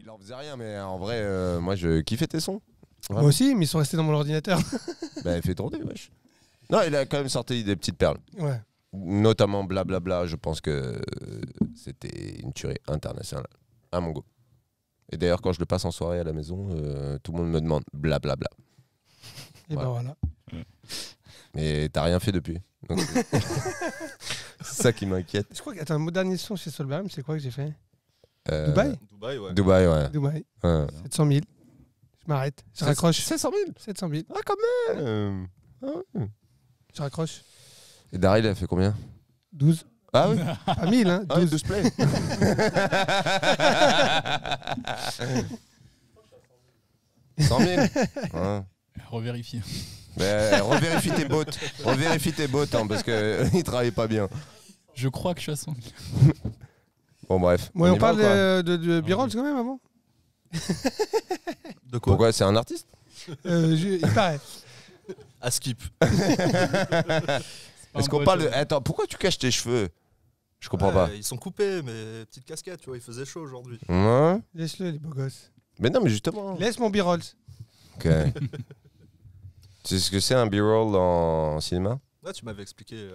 Il en faisait rien, mais en vrai, moi je kiffais tes sons. Moi aussi, mais ils sont restés dans mon ordinateur. Bah, fais tourner, wesh. Non, il a quand même sorti des petites perles. Ouais. Notamment Blablabla, je pense que c'était une tuerie internationale. À mon goût. Et d'ailleurs, quand je le passe en soirée à la maison, tout le monde me demande Blablabla. Et ben voilà. Mais t'as rien fait depuis. Donc, c'est ça qui m'inquiète. Je crois que. Attends, mon dernier son chez Solbaum, c'est quoi que j'ai fait? Dubaï. Dubaï, ouais. Dubaï, ouais. Dubaï. Ouais. 700 000. Je m'arrête. Je raccroche. 700 000. 700 000. Ah, quand même. Ah, ouais. Je raccroche. Et Daryl, il a fait combien? 12. Ah oui. Pas 1000, hein. 12. 12 plays. $100 000. Ouais. Revérifie. Mais revérifie tes bots. Revérifie tes bots, hein, parce qu'ils travaillent pas bien. Je crois que je suis à 100 000. Bon, bref. Ouais, on y parle va, de B-Rolls quand même avant. De quoi? Pourquoi? C'est un artiste? Il paraît. À skip. Est-ce qu'on parle de... Attends, pourquoi tu caches tes cheveux? Je comprends pas. Ils sont coupés, mais petite casquette, tu vois, il faisait chaud aujourd'hui. Ouais. Laisse-le, les beaux gosses. Mais non, mais justement. Laisse mon B-Rolls. Ok. Tu sais ce que c'est un B-roll en cinéma? Là, tu m'avais expliqué.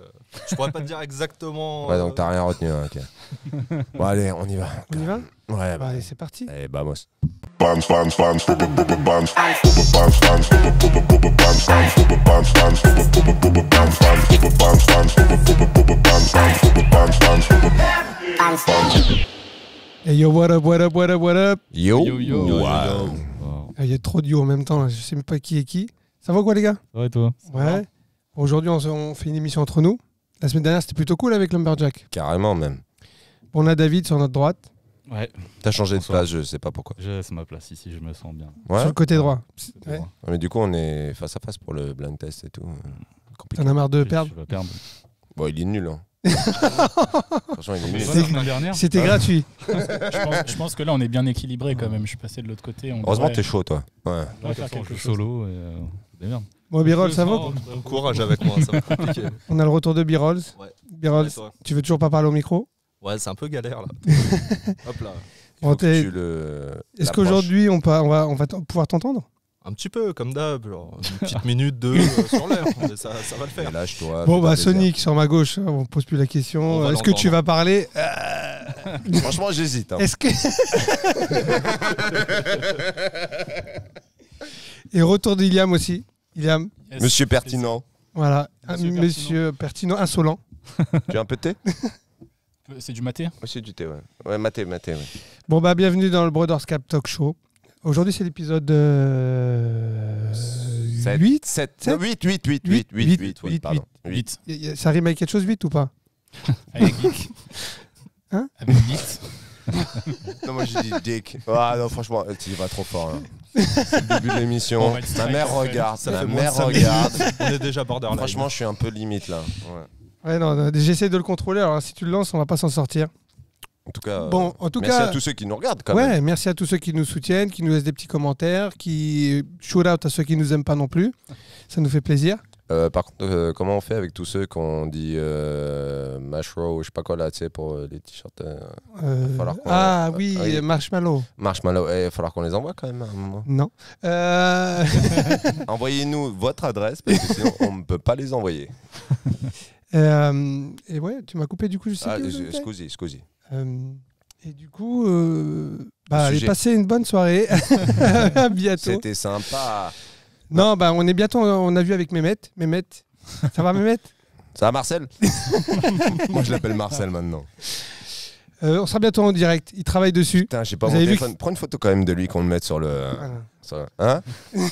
Je pourrais pas te dire exactement. Ouais, donc t'as rien retenu. Hein, ok. Bon, allez, on y va. On y va? Ouais, Bah, allez, c'est parti. Allez, vamos. Hey yo, what up, what up, what up, what up? Yo. Yo, yo. Wow. Il y a trop de yo en même temps, là. Je sais même pas qui est qui. Ça va quoi, les gars? Ouais, toi? Ouais. Aujourd'hui, on fait une émission entre nous. La semaine dernière, c'était plutôt cool avec Lumberjack. Carrément, même. On a David sur notre droite, Ouais, T'as changé de Bonsoir. place, je sais pas pourquoi. c'est ma place ici, je me sens bien. Ouais. sur le côté droit. C'était Ouais. moi. Mais du coup, on est face à face pour le blind test et tout. Compliqué. T'en as marre de perdre? Je vais perdre. Bon, il est nul. Hein. Franchement, il est nul. Pas la semaine dernière. C'était gratuit. Je pense que là, on est bien équilibré quand même. Je suis passé de l'autre côté. Heureusement, t'es chaud, toi. Ouais. On va faire Je quelque joue chose. solo et des merdes. Bon, B-Rolls, ça va? Bon courage avec moi, ça va être compliqué. On a le retour de B-Rolls. Ouais. B-Rolls, Ouais, toi. tu veux toujours pas parler au micro? Ouais, c'est un peu galère là. Hop là. Il Bon, faut que tu le... Est-ce l'approches. qu'aujourd'hui, on va pouvoir t'entendre? Un petit peu comme d'hab, genre une petite minute, deux sur l'air, mais ça va le faire. Et lâche-toi. Bon, fais-toi bah, plaisir. Sonic sur ma gauche, on pose plus la On question. va Est-ce que tu l'entendre. vas parler? Franchement, j'hésite. Hein. Est-ce que. Et retour d'Iliam aussi. Iliam, Yes. Monsieur Pertinent. voilà. Monsieur Monsieur Pertinent, insolent. Tu as un peu de thé? C'est du maté? Monsieur du thé, ouais. Ouais, maté, ouais. Bon, bah, bienvenue dans le Brothers Cap Talk Show. Aujourd'hui, c'est l'épisode 8. 7. Sept 8, pardon. 8. Ça rime avec quelque chose, 8 ou pas? Avec Geek. Hein? Avec Geek. Non, moi j'ai dit dick. Ah non, franchement, tu y vas trop fort là. C'est le début de On l'émission. va être Ma strike, mère en fait. regarde. Ça Ma fait moins mère de 5 regarde. minutes. On est déjà borderline. Franchement, je suis un peu limite là. Ouais. Ouais, non, j'essaie de le contrôler. Alors, si tu le lances, on va pas s'en sortir. En tout cas, Bon, en tout merci cas. à tous ceux qui nous regardent quand même. Ouais, merci à tous ceux qui nous soutiennent, qui nous laissent des petits commentaires, qui shout out à ceux qui nous aiment pas non plus. Ça nous fait plaisir. Par contre, comment on fait avec tous ceux qu'on dit Mashrow, je sais pas quoi là, tu sais, pour les t-shirts falloir qu'on- Ah oui, oui. Marshmallow. Marshmallow. Il va falloir qu'on les envoie quand même à un moment. Non. Envoyez-nous votre adresse parce que sinon on ne peut pas les envoyer. Et ouais, tu m'as coupé du coup, je sais Ah, plus où j'étais. scusi. Et du coup, allez, sujet. passez une bonne soirée. À bientôt. C'était sympa. Non, bah on est bientôt, on a vu avec Mehmet. Mehmet, ça va Mehmet? Ça va Marcel? Moi je l'appelle Marcel maintenant. On sera bientôt en direct. Il travaille dessus. Putain, j'ai pas Vous mon avez vu téléphone. Prends une photo quand même de lui qu'on le mette sur le... Voilà. Hein? Non,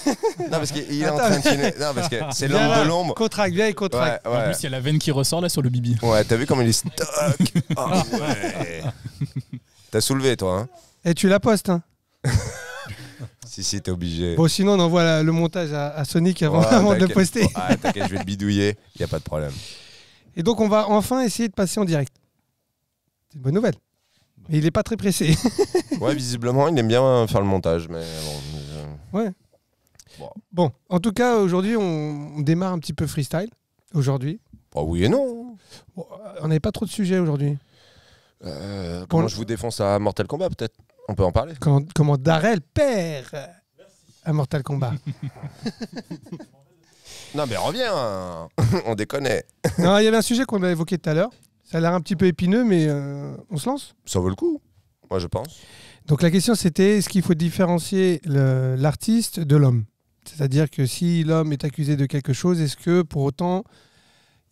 parce qu'il est en train de filmer. Non, parce que c'est Viens l'homme là, de l'ombre. Contract, viens et contract. Ouais, En ouais. plus, il y a la veine qui ressort là sur le bibi. Ouais, t'as vu comme il est stock? Ah ouais. T'as soulevé toi, hein? Et tu la postes, hein? Si, t'es obligé. Bon, sinon, on envoie le montage à Sonic avant, Ouais, avant de le t'inquiète. poster. Ouais, t'inquiète, je vais le bidouiller. Y a pas de problème. Et donc, on va enfin essayer de passer en direct. C'est une bonne nouvelle. Mais il n'est pas très pressé. Ouais, visiblement, il aime bien faire le montage, mais bon. Ouais. Bon. Bon, en tout cas, aujourd'hui, on démarre un petit peu freestyle. Aujourd'hui. Oh, oui et non. Bon, on n'avait pas trop de sujets aujourd'hui. Comment je vous défonce à Mortal Kombat, peut-être? On peut en parler. Comment Darrell perd à Mortal Kombat. Non, mais reviens, hein. On déconne. Non, il y avait un sujet qu'on a évoqué tout à l'heure. Ça a l'air un petit peu épineux, mais on se lance. Ça vaut le coup, moi je pense. Donc la question c'était, est-ce qu'il faut différencier l'artiste de l'homme? C'est-à-dire que si l'homme est accusé de quelque chose, est-ce que pour autant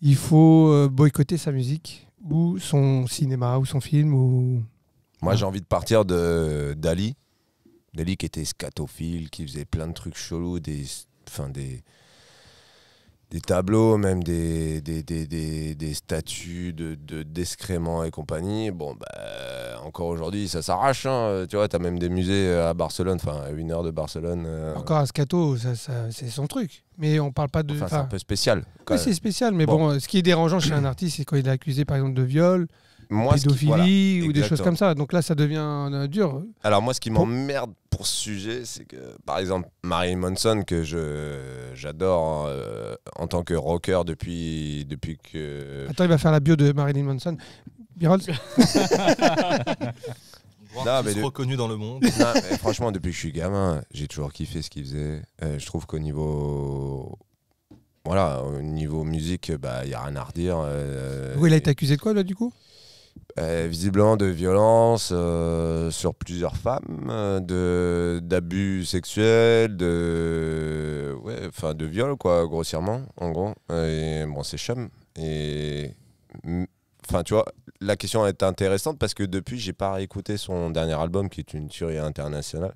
il faut boycotter sa musique ou son cinéma ou son film ou... Moi j'ai envie de partir d'Ali. Dali qui était scatophile, qui faisait plein de trucs chelous, des tableaux, même des statues d'excréments et compagnie. Bon, bah, encore aujourd'hui, ça s'arrache. Hein. Tu vois, tu as même des musées à Barcelone, enfin, à 1 heure de Barcelone. Encore à Scato, c'est son truc. Mais on parle pas de... Enfin, c'est un peu spécial. Oui, c'est spécial, mais bon, ce qui est dérangeant chez un artiste, c'est quand il est accusé, par exemple, de viol, pédophilie ou des choses comme ça. Donc là, ça devient dur. Alors moi, ce qui m'emmerde pour ce sujet, c'est que, par exemple, Marilyn Manson, que j'adore en tant que rocker depuis que... Attends, il va faire la bio de Marilyn Manson. Birols Non, mais reconnu dans le monde. Non, mais franchement, depuis que je suis gamin, j'ai toujours kiffé ce qu'il faisait. Je trouve qu'au niveau... Voilà, au niveau musique, bah, y a rien à redire. Oui, il a été accusé de quoi, là, du coup? Visiblement de violence sur plusieurs femmes, d'abus sexuels, de viol, quoi, grossièrement, en gros. Et bon, c'est chum. Et enfin, tu vois, la question est intéressante parce que depuis, j'ai pas réécouté son dernier album qui est une tuerie internationale.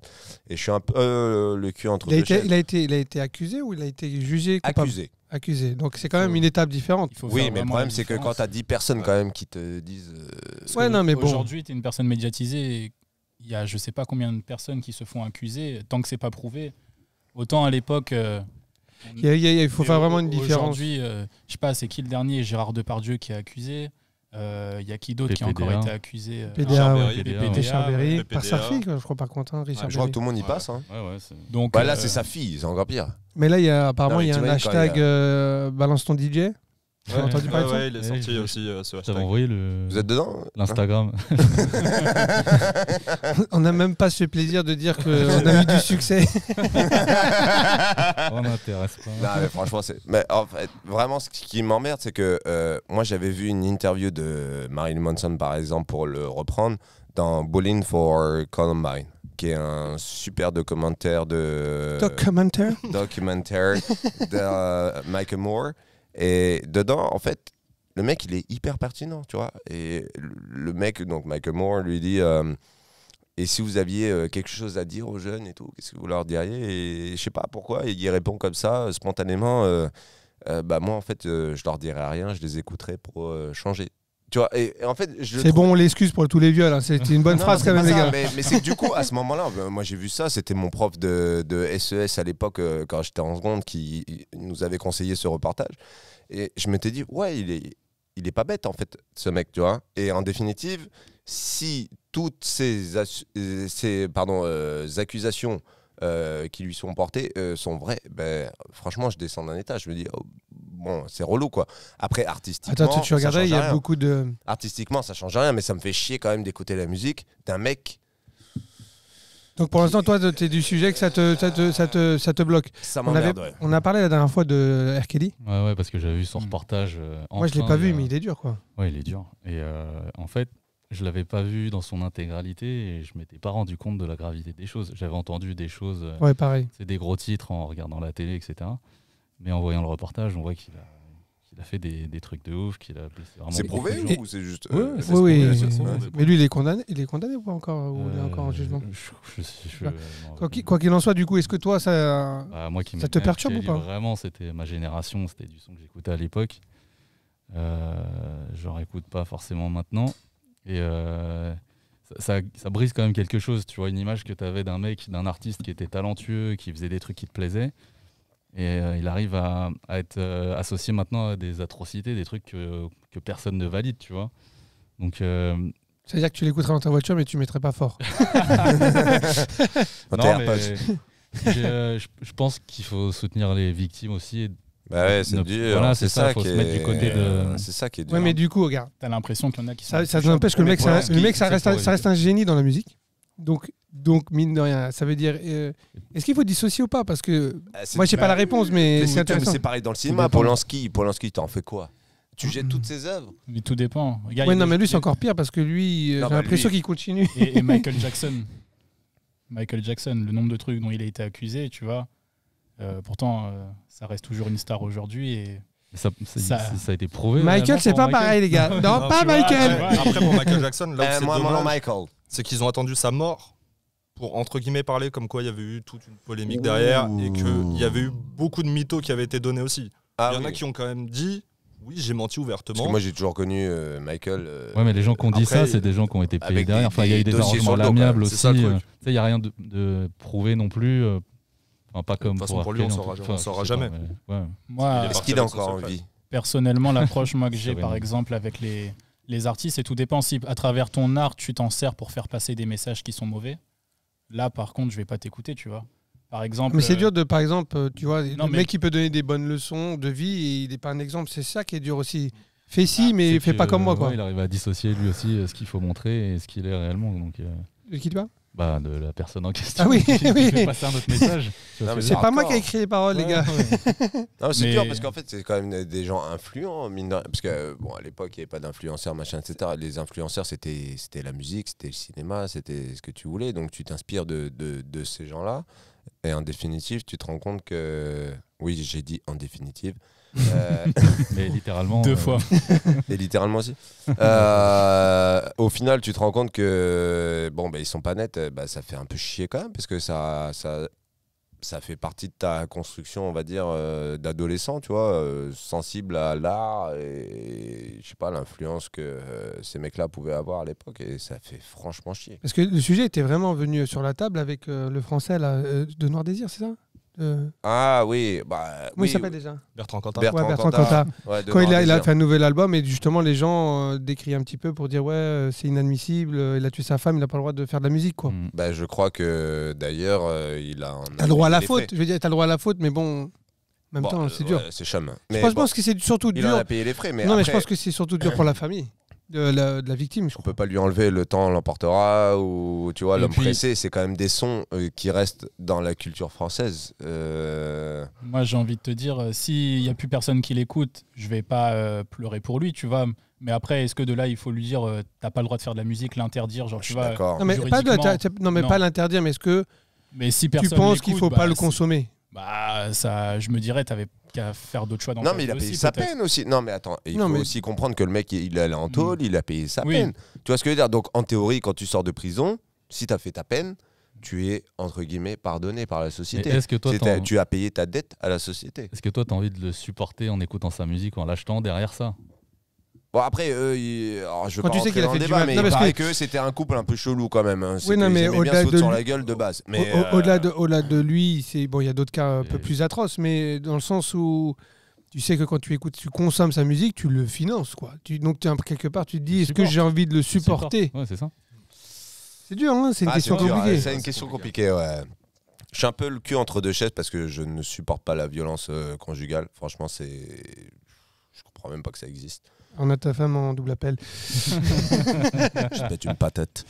Et je suis un peu le cul entre deux chaises. Il a été accusé ou il a été jugé coupable? Accusé. Donc c'est quand même une étape différente. Oui, mais le problème, c'est que quand tu as 10 personnes quand même qui te disent... Ouais, non, mais bon. Aujourd'hui, tu es une personne médiatisée et il y a je sais pas combien de personnes qui se font accuser. Tant que c'est pas prouvé, autant à l'époque... il faut faire vraiment une différence. Aujourd'hui, je sais pas, c'est qui le dernier? Gérard Depardieu qui est accusé. Il y a qui d'autre qui a encore été accusé? PDA, Charbéry, par sa fille, je crois, par contre, hein, Richard. Je crois que tout le monde y passe. Hein. Donc, là, c'est sa fille, c'est encore pire. Mais là, apparemment, il y a un hashtag balance ton DJ. Tu as entendu parler de ça? Il est sorti aussi ce hashtag. envoyé Vous êtes dedans? l'Instagram. On n'a même pas ce plaisir de dire qu'on a eu du succès. On n'intéresse pas. Non, mais franchement, mais en fait, vraiment, ce qui m'emmerde, c'est que moi, j'avais vu une interview de Marilyn Manson, par exemple, pour le reprendre, dans Bowling for Columbine, qui est un super documentaire de Michael Moore. Et dedans, en fait, le mec, il est hyper pertinent, tu vois. Et le mec, donc Michael Moore, lui dit et si vous aviez quelque chose à dire aux jeunes et tout, qu'est-ce que vous leur diriez? Et je sais pas pourquoi, il répond comme ça, spontanément. Bah moi, en fait, je leur dirais rien, je les écouterais pour changer. Tu vois, et en fait, c'est bon, l'excuse pour tous les viols. Hein. C'était une bonne phrase quand même, les gars. Mais c'est que du coup, à ce moment-là, moi j'ai vu ça. C'était mon prof de SES à l'époque, quand j'étais en seconde, qui nous avait conseillé ce reportage. Et je m'étais dit, ouais, il est pas bête en fait, ce mec, tu vois. Et en définitive, si toutes ces accusations qui lui sont portées sont vraies, ben, franchement, je descends d'un étage. Je me dis, oh, bon, c'est relou, quoi. Après, artistiquement, attends, tu regardais, il y a beaucoup de... Artistiquement, ça change rien, mais ça me fait chier quand même d'écouter la musique d'un mec. Donc pour l'instant, toi, tu es du sujet que ça te bloque. Ça m'emmerde, on a parlé la dernière fois de R. Kelly. Ouais, parce que j'avais vu son reportage. Moi, je l'ai pas vu, mais il est dur, quoi. Ouais, il est dur. Et en fait, je l'avais pas vu dans son intégralité et je m'étais pas rendu compte de la gravité des choses. J'avais entendu des choses. Ouais, pareil. C'est des gros titres en regardant la télé, etc. Mais en voyant le reportage, on voit qu'il a fait des trucs de ouf, qu'il a blessé vraiment. C'est prouvé beaucoup de gens. ou c'est juste Oui. Mais lui, il est condamné ou pas encore, ou il est encore en jugement? Quoi qu'il en soit, du coup, est-ce que toi, ça te perturbe ou pas? Vraiment, c'était ma génération, c'était du son que j'écoutais à l'époque. J'en écoute pas forcément maintenant. Et ça brise quand même quelque chose. Tu vois, une image que tu avais d'un artiste qui était talentueux, qui faisait des trucs qui te plaisaient. Et il arrive à être associé maintenant à des atrocités, des trucs que personne ne valide, tu vois. Donc, c'est-à-dire que tu l'écouterais dans ta voiture, mais tu mettrais pas fort. Non, mais je pense qu'il faut soutenir les victimes aussi. Bah ouais, c'est dur. Voilà, c'est ça, faut se mettre du côté de... C'est ça qui est dur. Ouais, mais du coup, regarde. T'as l'impression qu'il y en a qui sont... Ça n'empêche que le mec, ça reste un génie dans la musique. Donc, mine de rien, ça veut dire. Est-ce qu'il faut dissocier ou pas? Parce que C'est- moi, je n'ai pas la réponse, mais c'est intéressant. C'est pareil dans le cinéma. dépend. Polanski, t'en fais quoi? Tu jettes toutes ses œuvres? Mais tout dépend. Regarde, Ouais, il y a non, des- mais lui, il y c'est a- encore pire parce que lui, Non, j'ai bah, l'impression lui- qu'il continue. Et Michael Jackson. Michael Jackson, le nombre de trucs dont il a été accusé, tu vois. Pourtant, ça reste toujours une star aujourd'hui. Et Ça a été prouvé. Michael, réellement, c'est pour pas Michael. pareil, les gars. Non, Non, pas tu vois, Michael. tu vois. Après, pour Michael Jackson, là où c'est Moi, dommage, Michael. c'est qu'ils ont attendu sa mort pour, entre guillemets, parler comme quoi il y avait eu toute une polémique derrière et qu'il y avait eu beaucoup de mythos qui avaient été donnés aussi. Ah, Il y en a oui. qui ont quand même dit, oui, j'ai menti Parce ouvertement. que moi, j'ai toujours connu Michael. Ouais, mais les gens qui ont dit Après, ça, c'est des gens qui ont été payés avec derrière. Enfin, il y a eu des dossiers arrangements sur le dos, amiables quoi. aussi. C'est ça, le truc. Tu sais, il n'y a rien de prouvé non plus. Enfin, pas comme toute façon, pour lui, on Arkell, saura- en tout- on enfin, saura je sais pas, jamais. mais ouais. moi, Il est Est-ce parti qu'il est avec son encore en secret. vie? personnellement, l'approche moi que j'ai, Ça par va. exemple, avec les artistes, et tout dépend si à travers ton art, tu t'en sers pour faire passer des messages qui sont mauvais. Là, par contre, je vais pas t'écouter, tu vois. Par exemple. Mais c'est dur de, par exemple, tu vois, non, le mais- mec qui peut donner des bonnes leçons de vie et il n'est pas un exemple. C'est ça qui est dur aussi. Fais si, mais C'est fais que, pas comme moi, quoi. ouais, il arrive à dissocier lui aussi ce qu'il faut montrer et ce qu'il est réellement. Donc, De qui tu parles? bah, de la personne en question. Ah oui, qui oui. fait passer un autre message. Tu vois Non, mais ce que je C'est veux pas moi hardcore. qui ai écrit les paroles, les gars. Non, c'est Mais- dur parce qu'en fait, c'est quand même des gens influents, mine de rien. Parce que, bon, à l'époque, il n'y avait pas d'influenceurs, machin, etc. Les influenceurs, c'était la musique, c'était le cinéma, c'était ce que tu voulais. Donc, tu t'inspires de ces gens-là. Et en définitive, tu te rends compte que. Oui, j'ai dit en définitive. dire. Mais littéralement. 2 fois. Et littéralement aussi. Au final, tu te rends compte que bon, ils sont pas nets. Ça fait un peu chier quand même parce que ça fait partie de ta construction, on va dire, d'adolescent, tu vois, sensible à l'art et je sais pas l'influence que ces mecs-là pouvaient avoir à l'époque et ça fait franchement chier. Parce que le sujet était vraiment venu sur la table avec le français là, de Noir Désir, c'est ça? Ah oui, Comment oui, il s'appelle déjà? Bertrand Cantat. Bertrand Ouais, Bertrand Cantat. Cantat. Ouais, de Quand il Noir a Désir. fait un nouvel album et justement les gens décrient un petit peu pour dire ouais c'est inadmissible, il a tué sa femme, il n'a pas le droit de faire de la musique quoi. Je crois que d'ailleurs il a. T'as le droit à la payé les faute, frais. je veux dire t'as le droit à la faute mais bon en même Bon, temps c'est dur. ouais, c'est chum. Je Mais pense, bon, que c'est surtout il en dur. a payé les frais, mais Non mais je après, pense que c'est surtout dur pour la famille de la victime je on crois. peut pas lui enlever le temps l'emportera ou tu vois Et l'homme puis- pressé, c'est quand même des sons qui restent dans la culture française. Moi, j'ai envie de te dire, s'il n'y a plus personne qui l'écoute, je vais pas pleurer pour lui, tu vois. Mais après, est-ce que de là, il faut lui dire, t'as pas le droit de faire de la musique, l'interdire, genre, Je tu suis vois. d'accord. Non mais juridiquement, pas non. l'interdire mais est-ce que Mais si tu personne penses qu'il l'écoute, faut pas le c'est- consommer? Bah, ça, je me dirais, t'avais qu'à faire d'autres choix dans Non ta mais il a vie payé aussi, sa peut-être. peine aussi. Non mais attends, il Non, faut mais- aussi comprendre que le mec il est allé en tôle, il a payé sa Oui. peine. Tu vois ce que je veux dire? Donc en théorie, quand tu sors de prison, si tu as fait ta peine, tu es entre guillemets pardonné par la Mais société. est-ce que toi, Tu as payé ta dette à la société. est-ce que toi, t'as envie de le supporter en écoutant sa musique, en l'achetant derrière ça? Bon après alors, je veux Quand pas tu sais rentrer qu'il a dans fait le du débat, mal. mais Non, il parce paraît que- que c'était un couple un peu chelou quand même. Hein. Oui, non, mais au-delà au-delà de de sur lui- la gueule de base. Mais Au-delà de lui, c'est bon, il y a d'autres cas un peu Et- plus atroces, mais dans le sens où tu sais que quand tu écoutes, tu consommes sa musique, tu le finances, quoi. Donc quelque part, tu te dis, est-ce que supportes. j'ai envie de le supporter? Ouais, c'est ça. C'est dur, hein, c'est une question dur, compliquée. c'est une question compliquée, ouais. Je suis un peu le cul entre deux chaises parce que je ne supporte pas la violence conjugale. Franchement, je comprends même pas que ça existe. On a ta femme en double appel. Je pète une patate.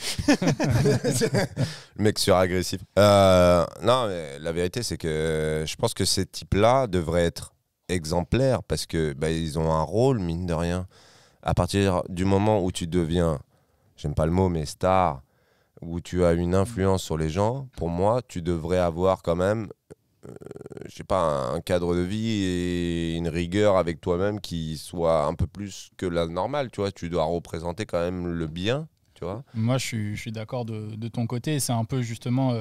Le mec suragressif. Non, mais la vérité, c'est que je pense que ces types-là devraient être exemplaires parce que ils ont un rôle, mine de rien. À partir du moment où tu deviens, j'aime pas le mot, mais star, où tu as une influence sur les gens, pour moi, tu devrais avoir quand même, je sais pas, un cadre de vie et une rigueur avec toi-même qui soit un peu plus que la normale, tu vois. Tu dois représenter quand même le bien, tu vois. Moi, je suis d'accord de ton côté. C'est un peu justement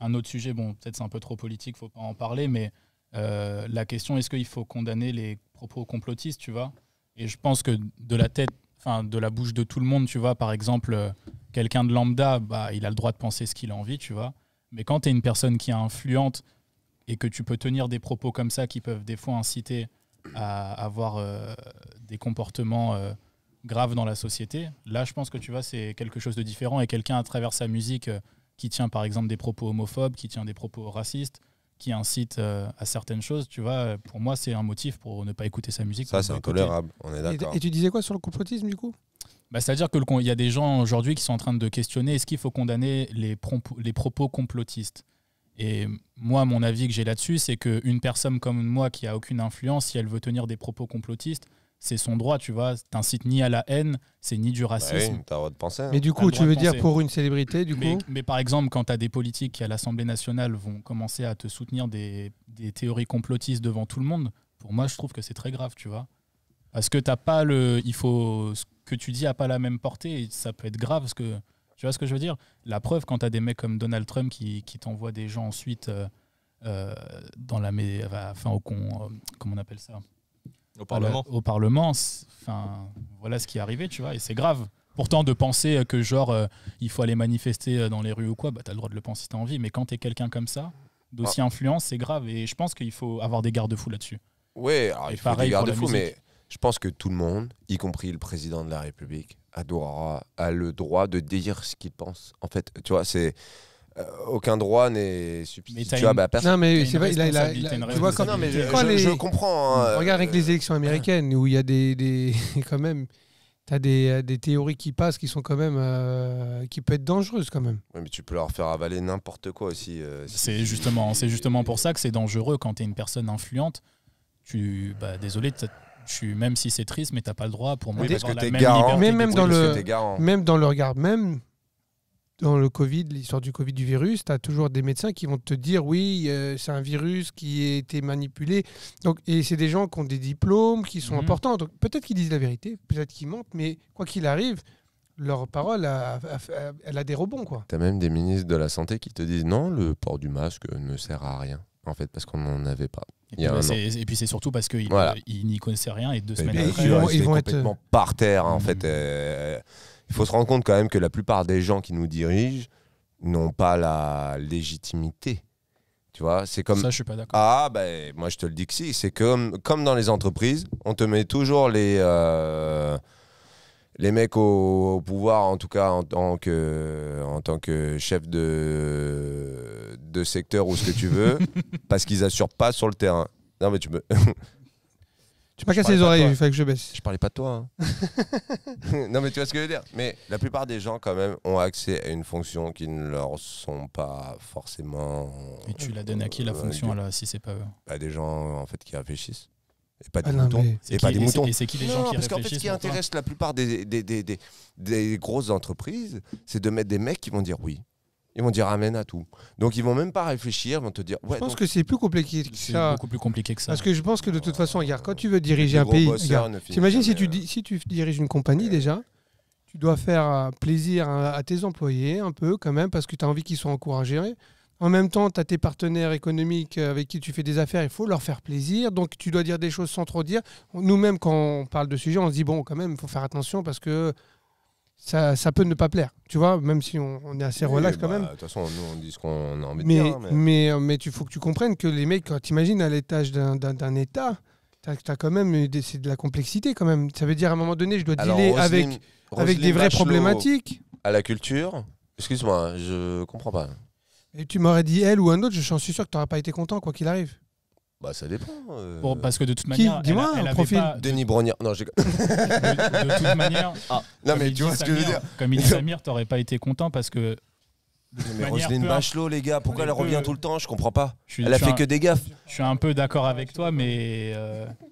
un autre sujet. Bon, peut-être c'est un peu trop politique, faut pas en parler, mais la question, est-ce qu'il faut condamner les propos complotistes, tu vois? Et je pense que de la tête, enfin de la bouche de tout le monde, tu vois, par exemple, quelqu'un de lambda, il a le droit de penser ce qu'il a envie, tu vois. Mais quand tu es une personne qui est influente et que tu peux tenir des propos comme ça qui peuvent des fois inciter à avoir des comportements graves dans la société, là, je pense que tu vois, c'est quelque chose de différent. Et quelqu'un, à travers sa musique, qui tient par exemple des propos homophobes, qui tient des propos racistes, qui incite à certaines choses, tu vois, pour moi, c'est un motif pour ne pas écouter sa musique. Ça, pour c'est boycotter. intolérable, on est d'accord. Et tu disais quoi sur le complotisme, du coup? Bah, c'est-à-dire qu'il y a des gens aujourd'hui qui sont en train de questionner est-ce qu'il faut condamner les propos complotistes. Et moi, mon avis que j'ai là-dessus, c'est qu'une personne comme moi qui a aucune influence, si elle veut tenir des propos complotistes, c'est son droit, tu vois. T'incites ni à la haine, c'est ni du racisme. Oui, t'as le droit de penser. Hein. Mais du T'as coup, le tu droit veux de dire penser. pour une célébrité, du coup Mais par exemple, quand tu as des politiques qui, à l'Assemblée nationale, vont commencer à te soutenir des théories complotistes devant tout le monde, pour moi, je trouve que c'est très grave, tu vois. Parce que t'as pas ce que tu dis n'a pas la même portée et ça peut être grave. Parce que, tu vois ce que je veux dire? La preuve, quand tu as des mecs comme Donald Trump qui t'envoient des gens ensuite dans la, comment on appelle ça? Au Parlement. Au Parlement, voilà ce qui est arrivé, tu vois, et c'est grave. Pourtant, de penser que il faut aller manifester dans les rues ou quoi, bah, tu as le droit de le penser si tu as envie, mais quand tu es quelqu'un comme ça, d'aussi influent, c'est grave, et je pense qu'il faut avoir des garde-fous là-dessus. Oui, alors Et il faut des pareil pour la garde-fous, musique. mais je pense que tout le monde, y compris le président de la République, a le droit de dire ce qu'il pense. En fait, tu vois, c'est aucun droit n'est substituable à personne. Non, mais T'as c'est une vrai, responsabilité, tu vois, Non, mais quand je comprends. hein, regarde avec les élections américaines, où il y a des quand même, t'as des théories qui passent qui sont quand même, qui peuvent être dangereuses quand même. Ouais, mais tu peux leur faire avaler n'importe quoi aussi. C'est justement pour ça que c'est dangereux quand tu es une personne influente. Désolé, même si c'est triste, mais tu n'as pas le droit, pour moi, Oui, parce que d'avoir la t'es même garant. liberté. Mais même Oui, dans parce le- que t'es garant. Même dans le regard, même dans le Covid, l'histoire du Covid, du virus, tu as toujours des médecins qui vont te dire oui, c'est un virus qui a été manipulé. Donc, et c'est des gens qui ont des diplômes, qui sont Mhm. importants. Donc peut-être qu'ils disent la vérité, peut-être qu'ils mentent, mais quoi qu'il arrive, leur parole, elle a des rebonds, quoi. T'as même des ministres de la Santé qui te disent non, le port du masque ne sert à rien. En fait, parce qu'on n'en avait pas. Et Il y a un an. et puis c'est surtout parce qu'ils Voilà. n'y connaissaient rien et 2 Et semaines bien après. sûr, ils vont être- complètement par terre. En Mhm. fait, il faut se rendre compte quand même que la plupart des gens qui nous dirigent n'ont pas la légitimité. Tu vois, c'est comme Ça, je suis pas d'accord. ah ben moi je te le dis que si, c'est comme dans les entreprises, on te met toujours les mecs au pouvoir, en tout cas en tant que chef de secteur ou ce que tu veux, parce qu'ils assurent pas sur le terrain. Non mais tu me Tu m'as Je cassé parlais les pas de oreilles, toi. il fallait que je baisse. Je parlais pas de toi. hein. Non, mais tu vois ce que je veux dire. Mais la plupart des gens, quand même, ont accès à une fonction qui ne leur sont pas forcément. Et tu la donnes à qui la fonction alors, si c'est pas eux? À des gens en fait qui réfléchissent. Et pas des Ah non, moutons. mais- Et pas des moutons. Et c'est qui les gens Non, qui parce qu'en fait, ce réfléchissent qui pour toi? intéresse la plupart des grosses entreprises, c'est de mettre des mecs qui vont dire oui. Ils vont dire amen à tout. Donc, ils vont même pas réfléchir, ils vont te dire ouais. Je pense donc, que c'est plus compliqué que C'est ça. beaucoup plus compliqué que ça. Parce que je pense que de toute façon, regarde, quand tu veux diriger les un gros pays, bosseurs regarde, ne finissent t'imagines si jamais, si tu diriges une compagnie déjà, tu dois faire plaisir à tes employés un peu quand même parce que tu as envie qu'ils soient encouragés. En même temps, tu as tes partenaires économiques avec qui tu fais des affaires, il faut leur faire plaisir. Donc tu dois dire des choses sans trop dire. Nous-mêmes, quand on parle de sujet, on se dit bon, quand même, il faut faire attention parce que ça peut ne pas plaire. Tu vois, même si on est assez oui, relax bah, quand même. De toute façon, nous, on dit ce qu'on a envie de Mais, dire. hein, mais tu faut que tu comprennes que les mecs, quand tu imagines à l'étage d'un État, tu as quand même c'est de la complexité quand même. Ça veut dire à un moment donné, je dois Alors, dealer Roselyne avec des vraies Bachelot problématiques. À la culture, excuse-moi, je comprends pas. Et tu m'aurais dit elle ou un autre, j'en suis sûr que tu n'aurais pas été content quoi qu'il arrive. Bah, ça dépend. Parce que de toute Qui manière, Dis-moi, elle un avait profil. pas- Denis Brognard. Non, j'ai. de toute manière, Non, comme mais il tu dit vois ce que je veux Samir- dire. Comme il dit Samir, t'aurais pas été content parce que. de toute Mais manière, Roselyne peu Bachelot, les gars, pourquoi Mais elle revient peu- tout le temps? Je comprends pas. Je suis- Elle a je suis fait un- que des gaffes. Je suis un peu d'accord avec toi, mais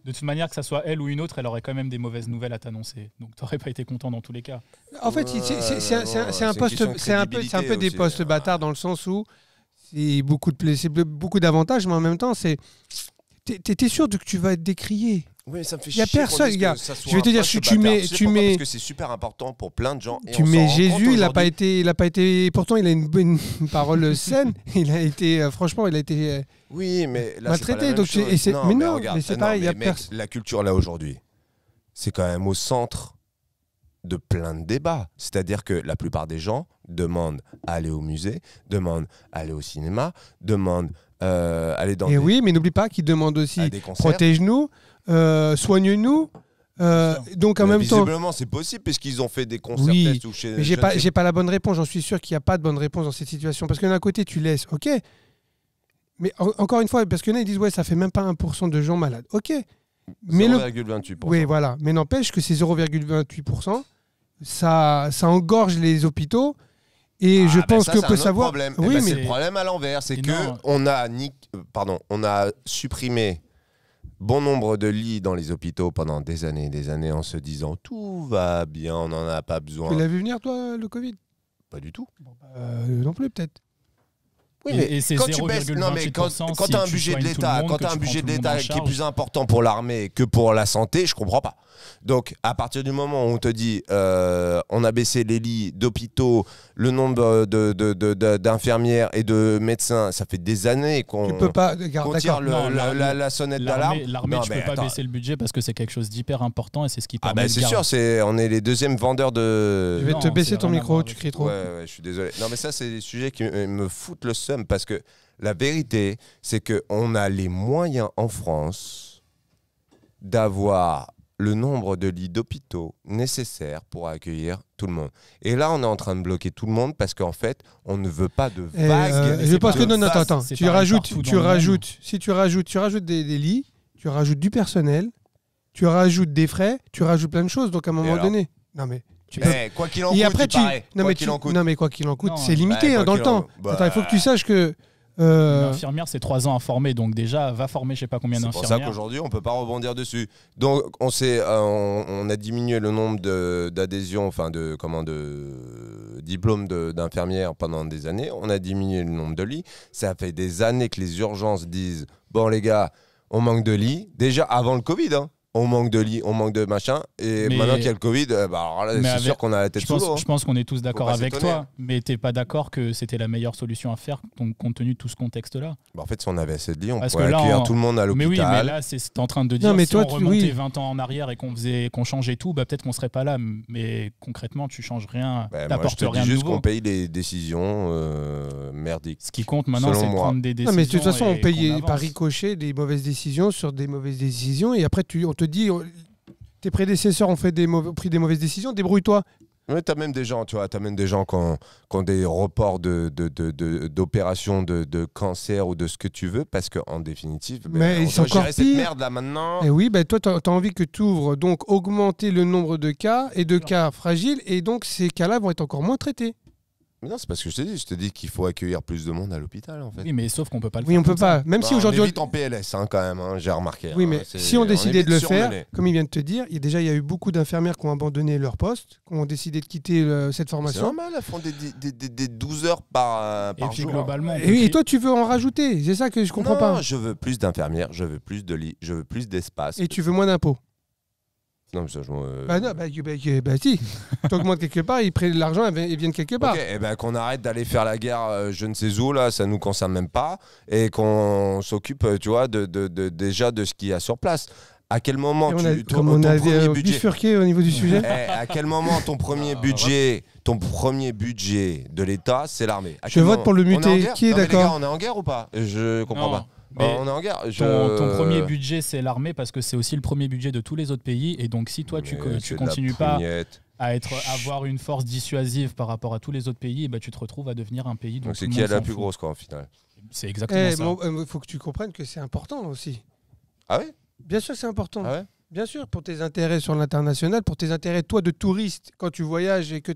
de toute manière, que ça soit elle ou une autre, elle aurait quand même des mauvaises nouvelles à t'annoncer. Donc t'aurais pas été content dans tous les cas. En fait, c'est un poste, c'est un peu des postes bâtards dans le sens où c'est beaucoup d'avantages, mais en même temps, t'es sûr que tu vas être décrié. Oui, ça me fait Y a chier qu'on personne, dise que gars. ça soit Je vais te un dire, poste tu mets- bâtard. Tu sais tu pourquoi mets- Parce que c'est super important pour plein de gens. Et Tu on s'en mets rend Jésus, compte il a pas aujourd'hui. été, pourtant il a une parole saine. Il a été, franchement, il a été. Oui, mais là, maltraité, c'est pas la même donc chose. mais non, regarde, mais c'est non, pareil, mais y a mec, personne. la culture là aujourd'hui, c'est quand même au centre de plein de débats. C'est-à-dire que la plupart des gens demandent à aller au musée, demandent à aller au cinéma, demandent à aller dans Et oui, mais n'oublie pas qu'il demande à aussi des concerts. protège-nous, soigne-nous. Donc en Mais même temps, visiblement, c'est possible puisqu'ils ont fait des concerts Oui, tests ou chez. mais j'ai pas la bonne réponse. J'en suis sûr qu'il n'y a pas de bonne réponse dans cette situation. Parce que d'un côté, tu laisses, ok. Mais encore une fois, parce que là, ils disent, ouais, ça fait même pas 1% de gens malades. Ok. Mais 0,28%. oui, voilà. Mais n'empêche que ces 0,28%, ça engorge les hôpitaux. Et je pense que peut savoir. Problème. Oui, c'est le problème à l'envers, c'est que on a supprimé bon nombre de lits dans les hôpitaux pendant des années en se disant tout va bien, on n'en a pas besoin. Tu l'as vu venir toi le Covid? Pas du tout. Non plus peut-être. Oui, mais quand tu baisses, quand tu as un budget de l'État, qui est plus important pour l'armée que pour la santé, je comprends pas. Donc, à partir du moment où on te dit, on a baissé les lits d'hôpitaux, le nombre d'infirmières et de médecins, ça fait des années qu'on tire la sonnette d'alarme. L'armée, tu peux pas baisser le budget parce que c'est quelque chose d'hyper important et c'est ce qui permet. C'est sûr, on est les deuxièmes vendeurs de. Je vais te baisser ton micro, tu cries trop. Ouais, je suis désolé. Non, mais ça, c'est des sujets qui me foutent le seum parce que la vérité, c'est qu'on a les moyens en France d'avoir le nombre de lits d'hôpitaux nécessaires pour accueillir tout le monde. Et là, on est en train de bloquer tout le monde parce qu'en fait, on ne veut pas de vagues. Je pense que non, attends. Si tu rajoutes des lits, tu rajoutes du personnel, tu rajoutes des frais, tu rajoutes plein de choses. Donc à un moment donné, non mais. Quoi qu'il en coûte, quoi qu'il en coûte, c'est limité dans le temps. Attends, il faut que tu saches que. Une infirmière, c'est 3 ans à former, donc déjà, va former je sais pas combien d'infirmières. C'est pour ça qu'aujourd'hui, on peut pas rebondir dessus. Donc, on a diminué le nombre d'adhésions, de diplômes d'infirmières pendant des années. On a diminué le nombre de lits. Ça fait des années que les urgences disent, bon les gars, on manque de lits. Déjà avant le Covid, hein. On manque de lits, on manque de machin. Et maintenant qu'il y a le Covid, c'est sûr qu'on a la tête sous l'eau. Je pense qu'on est tous d'accord avec toi, mais t'es pas d'accord que c'était la meilleure solution à faire compte tenu de tout ce contexte-là? En fait, si on avait assez de lits, on pourrait accueillir tout le monde à l'hôpital. Mais oui, mais là, t'es en train de dire si on remontait 20 ans en arrière et qu'on changeait tout, peut-être qu'on serait pas là. Mais concrètement, tu changes rien, t'apportes rien de nouveau. Je dis juste qu'on paye les décisions merdiques. Ce qui compte maintenant, c'est de prendre des décisions. Non, mais de toute façon, on paye par ricochet des mauvaises décisions sur des mauvaises décisions. Et après, on te dit, tes prédécesseurs ont pris des mauvaises décisions, débrouille-toi. Oui, t'as même des gens, qui ont des reports d'opérations de cancer ou de ce que tu veux, parce qu'en définitive, mais c'est encore pire. Cette merde là maintenant. Et oui, toi, t'as envie que tu ouvres, donc augmenter le nombre de cas et de cas fragiles, et donc ces cas-là vont être encore moins traités. Mais non, c'est parce que je te dis qu'il faut accueillir plus de monde à l'hôpital en fait. Oui, mais sauf qu'on peut pas le faire. Oui, on peut pas. Même si aujourd'hui. On est vite en PLS quand même, j'ai remarqué. Oui, mais si on décidait de le faire, comme il vient de te dire, il y a eu beaucoup d'infirmières qui ont abandonné leur poste, qui ont décidé de quitter cette formation. C'est normal, elles font des 12 heures par jour. Globalement. Et toi, tu veux en rajouter. C'est ça que je comprends pas. Non, je veux plus d'infirmières, je veux plus de lits, je veux plus d'espace. Et tu veux moins d'impôts. Non, mais ça, si. T'augmentes quelque part, ils prennent l'argent et viennent quelque part. Ok, qu'on arrête d'aller faire la guerre je ne sais où, là, ça nous concerne même pas, et qu'on s'occupe, tu vois, déjà de ce qu'il y a sur place. À quel moment on a bifurqué au niveau du sujet. À quel moment ton premier budget de l'État, c'est l'armée? Je vote pour le muter. Qui est d'accord? On est en guerre ou pas? Je comprends pas. On est en guerre. Ton premier budget, c'est l'armée parce que c'est aussi le premier budget de tous les autres pays. Et donc, si toi, tu continues pas à avoir une force dissuasive par rapport à tous les autres pays, tu te retrouves à devenir un pays. Donc, c'est qui est la plus grosse, quoi, au final? C'est exactement ça. Il faut que tu comprennes que c'est important aussi. Ah oui? Bien sûr, c'est important. Ah ouais? Bien sûr, pour tes intérêts sur l'international, pour tes intérêts, toi, de touriste, quand tu voyages et que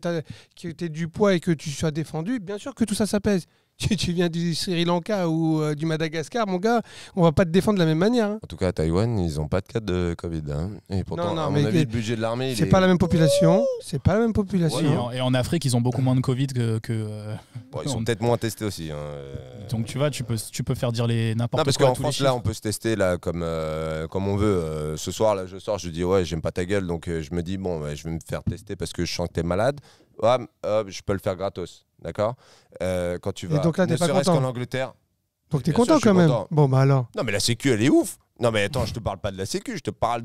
tu aies du poids et que tu sois défendu, bien sûr que tout ça, ça pèse. Tu viens du Sri Lanka ou du Madagascar, mon gars, on va pas te défendre de la même manière. Hein. En tout cas, à Taïwan, ils n'ont pas de cas de Covid. Hein. Et pourtant, à mon avis, le budget de l'armée... C'est pas la même population. C'est pas la même population. Ouais, et en Afrique, ils ont beaucoup moins de Covid ils sont peut-être moins testés aussi. Hein. Donc tu vois, tu peux faire dire n'importe quoi. Non, parce qu'en France, là, on peut se tester là, comme on veut. Ce soir, là, je sors, je dis, ouais, j'aime pas ta gueule. Donc je me dis, bon, je vais me faire tester parce que je sens que t'es malade. Je peux le faire gratos. D'accord quand tu vas. Et donc là, t'es pas content. Qu'en Angleterre. Donc t'es content quand même. Bon, bah alors. Non, mais la Sécu, elle est ouf. Non, mais attends, je te parle pas de la Sécu, je te parle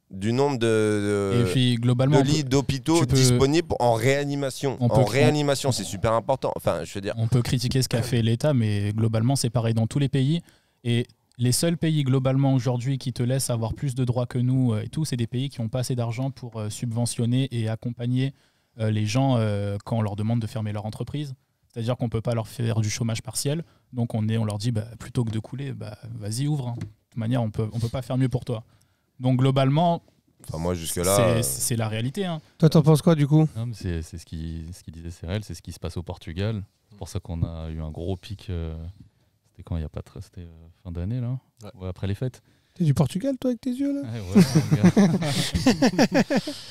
du nombre et puis, globalement, de lits d'hôpitaux disponibles en réanimation. Réanimation, c'est super important. Enfin, je veux dire. On peut critiquer ce qu'a fait l'État, mais globalement, c'est pareil dans tous les pays. Et les seuls pays globalement aujourd'hui qui te laissent avoir plus de droits que nous et tout, c'est des pays qui n'ont pas assez d'argent pour subventionner et accompagner les gens quand on leur demande de fermer leur entreprise. C'est-à-dire qu'on ne peut pas leur faire du chômage partiel. Donc on leur dit, plutôt que de couler, vas-y, ouvre. Hein. De toute manière, on peut pas faire mieux pour toi. Donc globalement, Enfin, moi, jusque-là. C'est la réalité. Hein. Toi, t'en penses quoi du coup? Non, mais c'est ce qu'il disait Cyril, c'est ce qui se passe au Portugal. C'est pour ça qu'on a eu un gros pic. C'était quand il y a pas très, c'était fin d'année là, ouais, après les fêtes. T'es du Portugal toi avec tes yeux là? Ouais, gars.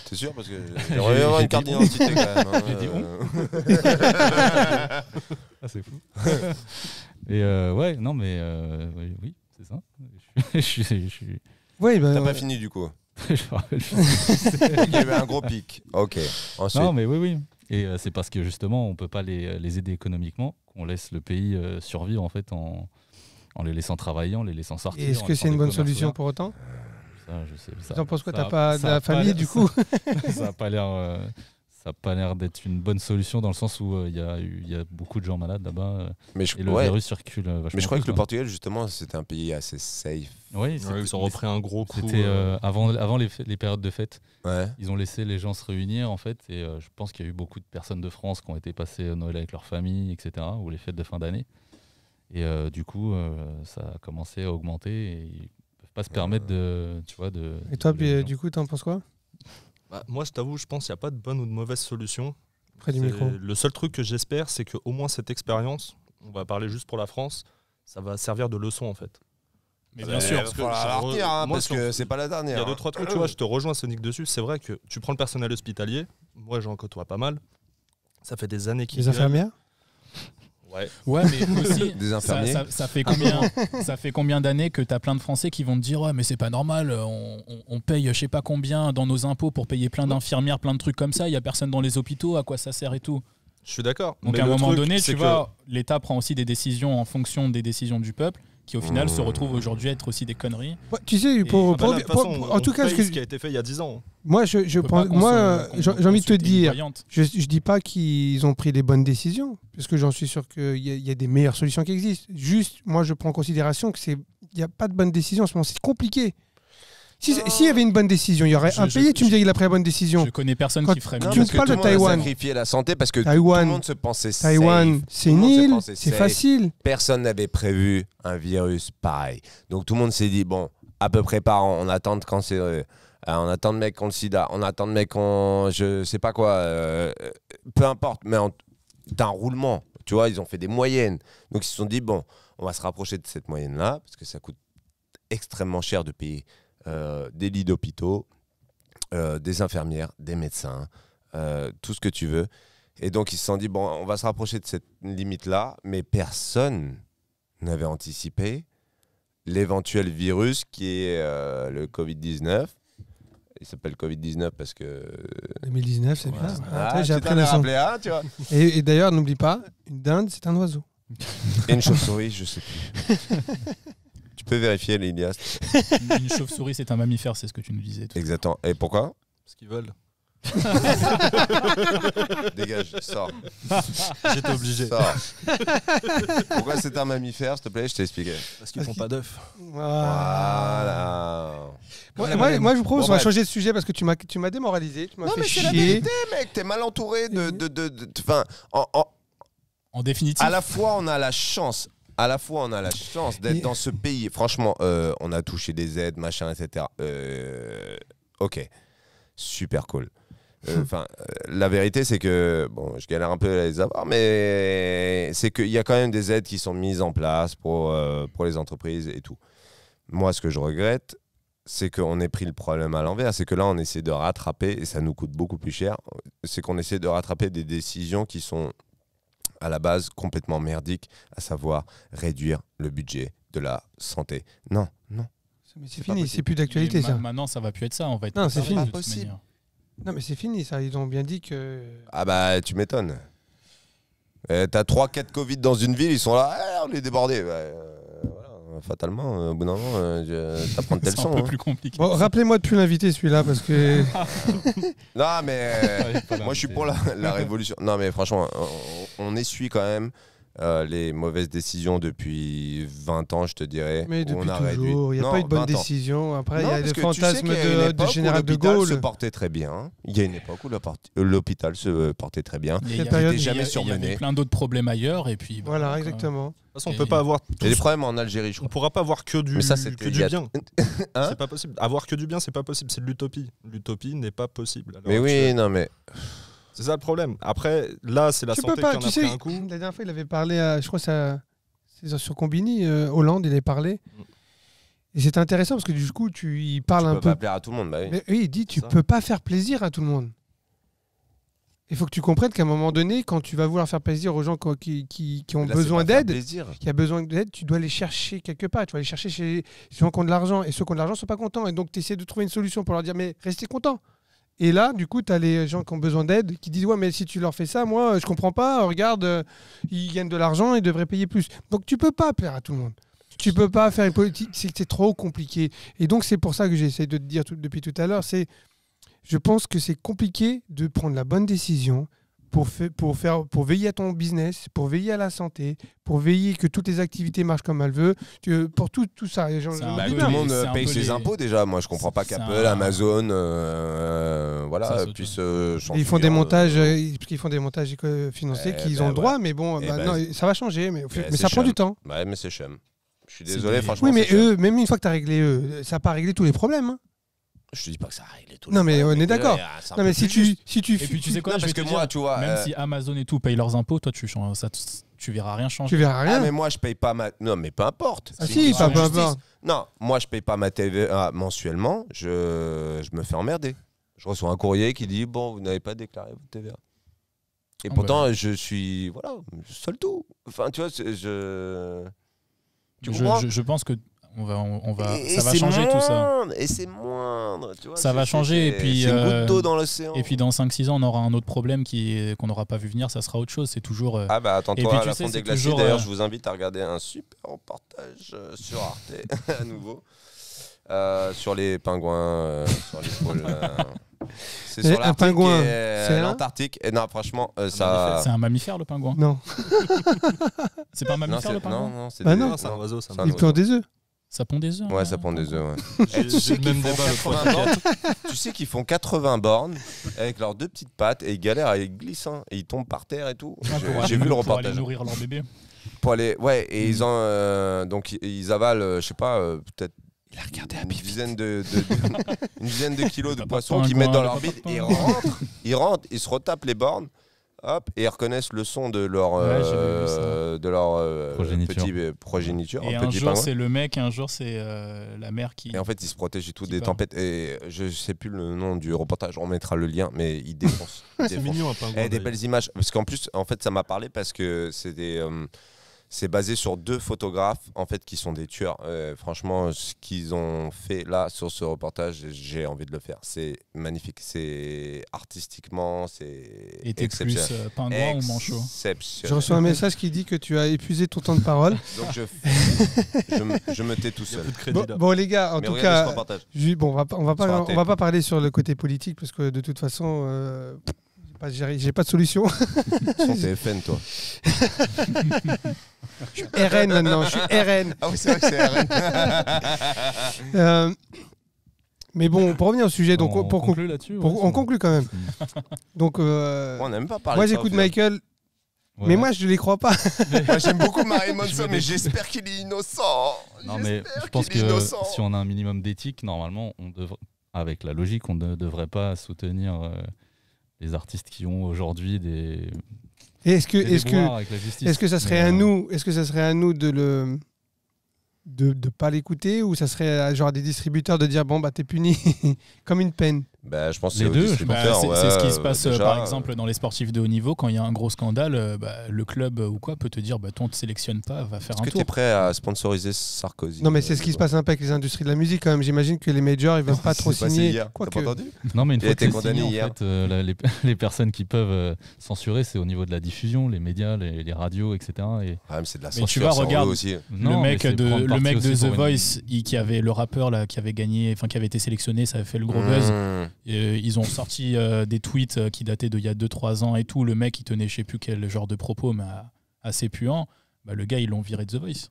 T'es sûr parce que j'aimerais bien avoir une carte d'identité quand même. Hein, J'ai dit Ah, c'est fou. Et ouais, non mais oui, c'est ça. Je suis. Oui, bah, T'as pas fini du coup. Il y avait un gros pic. Ok. Ensuite. Non mais oui. Et c'est parce que justement on peut pas les aider économiquement qu'on laisse le pays survivre en fait en les laissant travailler, en les laissant sortir. et est-ce que c'est une bonne solution pour autant? Ça, je sais. T'en penses quoi? T'as pas de la famille du coup? Ça a pas l'air d'être une bonne solution dans le sens où il y a beaucoup de gens malades là-bas et le virus circule vachement. Mais je crois que le quoi. Portugal justement c'était un pays assez safe. Oui, Ils ont repris un gros coup. c'était avant les périodes de fête. Ouais. Ils ont laissé les gens se réunir en fait et je pense qu'il y a eu beaucoup de personnes de France qui ont été passées Noël avec leur famille, etc. ou les fêtes de fin d'année. Et du coup, ça a commencé à augmenter et ils peuvent pas se permettre de, tu vois, de. Et toi, de- du coup, t'en penses quoi? Bah, moi, je t'avoue, je pense qu'il n'y a pas de bonne ou de mauvaise solution. Près du C'est- micro. Le seul truc que j'espère, c'est qu'au moins cette expérience, on va parler juste pour la France, ça va servir de leçon en fait. Mais bien sûr. Il va falloir la retenir, hein, moi, parce que c'est pas la Il dernière. y a deux, trois trucs, tu vois, je te rejoins Sonic dessus. C'est vrai que tu prends le personnel hospitalier, moi j'en côtoie pas mal. Ça fait des années qu'ils Les gueulent. infirmières? Ouais. Ouais, mais aussi, Des infirmiers. ça fait combien d'années que tu as plein de Français qui vont te dire ouais, mais c'est pas normal, on paye je sais pas combien dans nos impôts pour payer plein d'infirmières, plein de trucs comme ça, il y a personne dans les hôpitaux, à quoi ça sert et tout. Je suis d'accord. Donc Mais à un le moment truc, donné, c'est tu que- vois, l'État prend aussi des décisions en fonction des décisions du peuple, qui au final se retrouvent aujourd'hui à être aussi des conneries. Ouais, tu sais, pour, Ah bah là, de toute façon, en tout on cas, paye ce qui a été fait il y a 10 ans. moi, je On peut pense, pas moi, cons- j'ai envie de te consulter une dire, voyante. je dis pas qu'ils ont pris les bonnes décisions, parce que j'en suis sûr qu'il y a des meilleures solutions qui existent. Juste, moi, je prends en considération que il n'y a pas de bonne décision en ce moment. C'est compliqué. S'il y avait une bonne décision, il y aurait un pays, tu me dis qu'il a pris la bonne décision. Je connais personne Quand qui ferait tu mieux. me parce que parles tout de le monde a Taïwan. sacrifié la santé parce que Taïwan. tout le monde se pensait safe. Taïwan, c'est Tout le une monde se île, pensait c'est safe. facile. Personne n'avait prévu un virus pareil. Donc tout le monde s'est dit, bon, à peu près par an, on attend de cancéreux, on attend de mecs qui ont le sida, on attend de mecs qui ont je sais pas quoi, peu importe, mais t'as un roulement, tu vois, ils ont fait des moyennes. Donc ils se sont dit, bon, on va se rapprocher de cette moyenne-là, parce que ça coûte extrêmement cher de payer des lits d'hôpitaux, des infirmières, des médecins, tout ce que tu veux. Et donc ils se sont dit, bon, on va se rapprocher de cette limite-là, mais personne n'avait anticipé l'éventuel virus qui est le Covid-19. Il s'appelle Covid-19 parce que... 2019, c'est bien. Ah, J'ai tu appris t'en la as leçon. rappelé un, tu vois. Et d'ailleurs, n'oublie pas, une dinde, c'est un oiseau. Et une chauve-souris, je sais plus. Tu peux vérifier, Lilias. Une chauve-souris, c'est un mammifère, c'est ce que tu nous disais. tout. Exactement. Et pourquoi? Ce qu'ils veulent. Dégage, sors. J'étais obligé. Sors. Pourquoi c'est un mammifère, s'il te plaît? Je t'ai expliqué. Parce qu'ils font pas d'œufs. Voilà. Moi, je vous propose, Bon, on va bref. changer de sujet parce que tu m'as démoralisé, tu m'as Non, fait mais c'est la chier. vérité, mec. T'es mal entouré de... Enfin, En définitive, à la fois, on a la chance. D'être dans ce pays. Franchement, on a touché des aides, machin, etc. Ok, super cool. La vérité, c'est que bon, je galère un peu à les avoir, mais c'est qu'il y a quand même des aides qui sont mises en place pour les entreprises et tout. Moi, ce que je regrette, c'est qu'on ait pris le problème à l'envers. C'est que là, on essaie de rattraper, et ça nous coûte beaucoup plus cher. C'est qu'on essaie de rattraper des décisions qui sont à la base complètement merdique, à savoir réduire le budget de la santé. Non. Mais C'est c'est pas fini, possible. c'est plus d'actualité ça. Maintenant, ça va plus être ça. On va être Non, c'est préparé fini. de toute Pas possible. manière. Non, mais c'est fini ça. Ils ont bien dit que. Ah bah, tu m'étonnes. T'as 3-4 Covid dans une ville, ils sont là, on est débordés. Voilà, fatalement, au bout d'un moment, t'apprends de telles C'est un leçons. peu Hein. plus compliqué. Bon, rappelez-moi de plus l'inviter celui-là parce que. Non, mais Ouais, pas moi, je suis l'invité. pour la révolution. Non, mais franchement, on essuie quand même les mauvaises décisions depuis 20 ans, je te dirais. Mais où depuis on a réduit. toujours, il n'y a Non, pas eu de bonne 20 ans. décision. Après, il y Non, a parce le que tu sais fantasme qu'il y a une du époque où général de l'hôpital Gaulle. se portait très bien. Il y a une époque où l'hôpital se portait très bien. Il y Quelle avait- période il y jamais avait- il y surmené. avait plein d'autres problèmes ailleurs. Et puis, bah, Voilà, quoi. exactement. De toute façon, on Et- peut pas avoir. Il y a des problèmes en Algérie, je On crois. pourra pas avoir que du, Mais ça, c'était que il du y a- bien. Hein C'est pas possible. Avoir que du bien, c'est pas possible. C'est de l'utopie. L'utopie n'est pas possible. à l'heure Mais oui, actuelle. non, mais. C'est ça le problème. Après, là, c'est la Tu santé peux pas, qui en tu a sais, pris un coup. la dernière fois, il avait parlé à, je crois, c'est sur Combini, Hollande, il avait parlé. Et c'était intéressant parce que du coup, il parle Tu un peux peu. pas plaire à tout le monde, bah oui. Mais oui, il dit, tu Ça. peux pas faire plaisir à tout le monde. Il faut que tu comprennes qu'à un moment donné, quand tu vas vouloir faire plaisir aux gens qui ont Là, besoin c'est pas faire d'aide, plaisir. qui a besoin d'aide, tu dois les chercher quelque part. Tu vas les chercher chez les gens qui ont de l'argent. Et ceux qui ont de l'argent ne sont pas contents. Et donc, tu essaies de trouver une solution pour leur dire, mais restez contents. Et là, du coup, tu as les gens qui ont besoin d'aide qui disent, ouais, mais si tu leur fais ça, moi, je comprends pas. Regarde, ils gagnent de l'argent, ils devraient payer plus. Donc, tu peux pas plaire à tout le monde. Tu peux pas faire une politique, c'est trop compliqué. Et donc, c'est pour ça que j'essaie de te dire depuis tout à l'heure, je pense que c'est compliqué de prendre la bonne décision pour veiller à ton business, pour veiller à la santé, pour veiller que toutes les activités marchent comme elles veulent, pour tout ça. Les gens, C'est un Bah, peu tout le les- monde c'est un paye peu ses les- impôts déjà. Moi, je comprends pas c'est qu'Apple, un- Amazon, Ça, voilà, c'est puissent ils font des montages, parce qu'ils font des montages financiers Eh qu'ils ben ont le droit, voilà. mais bon, Eh maintenant, ben, ça va changer, mais c'est ça prend chum. du temps. Ouais, mais c'est chum. Je suis C'est désolé, des- franchement. Oui, mais c'est chum. eux, même une fois que tu as réglé eux, ça n'a pas réglé tous les problèmes. Hein. Je te dis pas que ça a réglé tout. Non, mais on est d'accord. C'est un Non, peu mais si plus juste. tu Et puis tu sais quoi, Non, je parce vais te que dire, moi, tu vois. même si Amazon et tout payent leurs impôts, toi tu verras rien changer. tu verras Ah, rien. mais moi, je paye pas ma. Non, mais peu importe. Ah C'est si, une ça question peu de justice. importe. Non, moi, je paye pas ma TVA mensuellement. Je me fais emmerder. Je reçois un courrier qui dit bon, vous n'avez pas déclaré votre TVA. Et Ah, pourtant, je suis voilà, seul tout. Enfin, tu vois, Tu comprends Je pense que on va, Et ça va c'est changer tout ça. moindre, et c'est moindre. Tu vois, Ça va changer, et puis, c'est une goutte d'eau dans l'océan. Et puis dans 5-6 ans, on aura un autre problème qu'on n'aura pas vu venir, ça sera autre chose. C'est toujours. Ah bah Et attends-toi puis, à tu la sais, fonte des c'est glaciers. toujours, D'ailleurs, je vous invite à regarder un super reportage sur Arte à nouveau sur les pingouins sur les pôles. C'est Et sur un l'Arctique pingouin, et c'est un l'Antarctique. Et non, franchement, ça. C'est un mammifère le pingouin. Non, C'est pas un Non, mammifère le c'est pingouin. non, c'est Bah des- non. C'est un oiseau, ça. c'est un ils pondent des œufs. Ça pond des œufs. Ouais, hein, ça pond des pingouin. œufs. Ouais. J'ai j'ai le même débat le fois. 80 bornes. Tu sais qu'ils font 80 bornes avec leurs deux petites pattes et ils galèrent, ils glissent, hein, et ils tombent par terre et tout. Ouais, pour J'ai aller- vu le pour reportage. aller nourrir leur bébé. Pour aller, ouais, et ils ont donc ils avalent, je sais pas, peut-être Il a regardé une dizaine une dizaine de kilos de Papa poissons qu'ils pingouin, mettent dans leur papa bite et pingouin. ils rentrent, ils se retapent les bornes, hop, et ils reconnaissent le son de leur Ouais, j'avais vu ça. Progéniture. petit progéniture, Et un petit jour pingouin. c'est le mec, un jour c'est la mère qui. Et en fait, ils se protègent et tout Qui des parle. tempêtes. Et je sais plus le nom du reportage, on mettra le lien, mais ils défoncent. Ils C'est défoncent. mignon un pingouin. Et des d'ailleurs. belles images. Parce qu'en plus, en fait, ça m'a parlé parce que c'est basé sur deux photographes en fait qui sont des tueurs. Franchement, ce qu'ils ont fait là sur ce reportage, j'ai envie de le faire. C'est magnifique. C'est artistiquement, c'est Et t'es plus exceptionnel. pingouin ou manchot? Je Exceptionnel. reçois un message qui dit que tu as épuisé ton temps de parole. Donc je me tais tout Il y a seul. plus de crédit là. Bon, les gars, en Mais tout regardez ce cas, reportage. bon, on va Sur Arte. pas parler sur le côté politique parce que de toute façon, j'ai pas de solution. Son TFN, toi. Je suis RN maintenant, je suis RN. Ah oui, c'est vrai que c'est RN. Mais bon, pour revenir au sujet, donc on pour conclut là-dessus. on conclut quand même. Donc, On n'a même pas parlé moi de ça, j'écoute au final. Michael, Ouais. mais moi je les crois pas. Moi, j'aime beaucoup Marilyn Je Manson, me mais dégoûte. j'espère qu'il est innocent. Non, mais J'espère je pense qu'il est que innocent. si on a un minimum d'éthique, normalement, on devrait, avec la logique, on ne devrait pas soutenir les artistes qui ont aujourd'hui des Et est-ce déboires que avec la justice. est-ce que ça serait Mais, à nous, est-ce que ça serait à nous de pas l'écouter ou ça serait à, genre à des distributeurs de dire bon bah t'es puni comme une peine. Bah, je pense que Les c'est aux deux, je distributeurs, c'est ce qui ouais, se passe déjà, par exemple dans les sportifs de haut niveau quand il y a un gros scandale, le club ou quoi peut te dire toi on te sélectionne pas, va faire Est-ce un que tu tour. es prêt à sponsoriser Sarkozy Non mais c'est ce qui se passe un peu avec les industries de la musique quand même. J'imagine que les majors ils veulent pas trop C'est passé signer. hier, t'as Quoique- pas entendu Non, mais une Il a fois été que c'est condamné signé, hier. en fait, les personnes qui peuvent censurer, c'est au niveau de la diffusion, les médias, les radios, etc. Et Ah, mais c'est de la Mais tu censure, vois, ça, en regarde, vrai aussi. non, mais c'est prendre le parti mec de aussi The pour une- Voice, qui avait le rappeur là, qui avait gagné, enfin qui avait été sélectionné, ça avait fait le gros buzz. Mmh. Ils ont sorti des tweets qui dataient d'il y a 2-3 ans et tout. Le mec, il tenait je sais plus quel genre de propos, mais à assez puant, bah, le gars, ils l'ont viré de The Voice.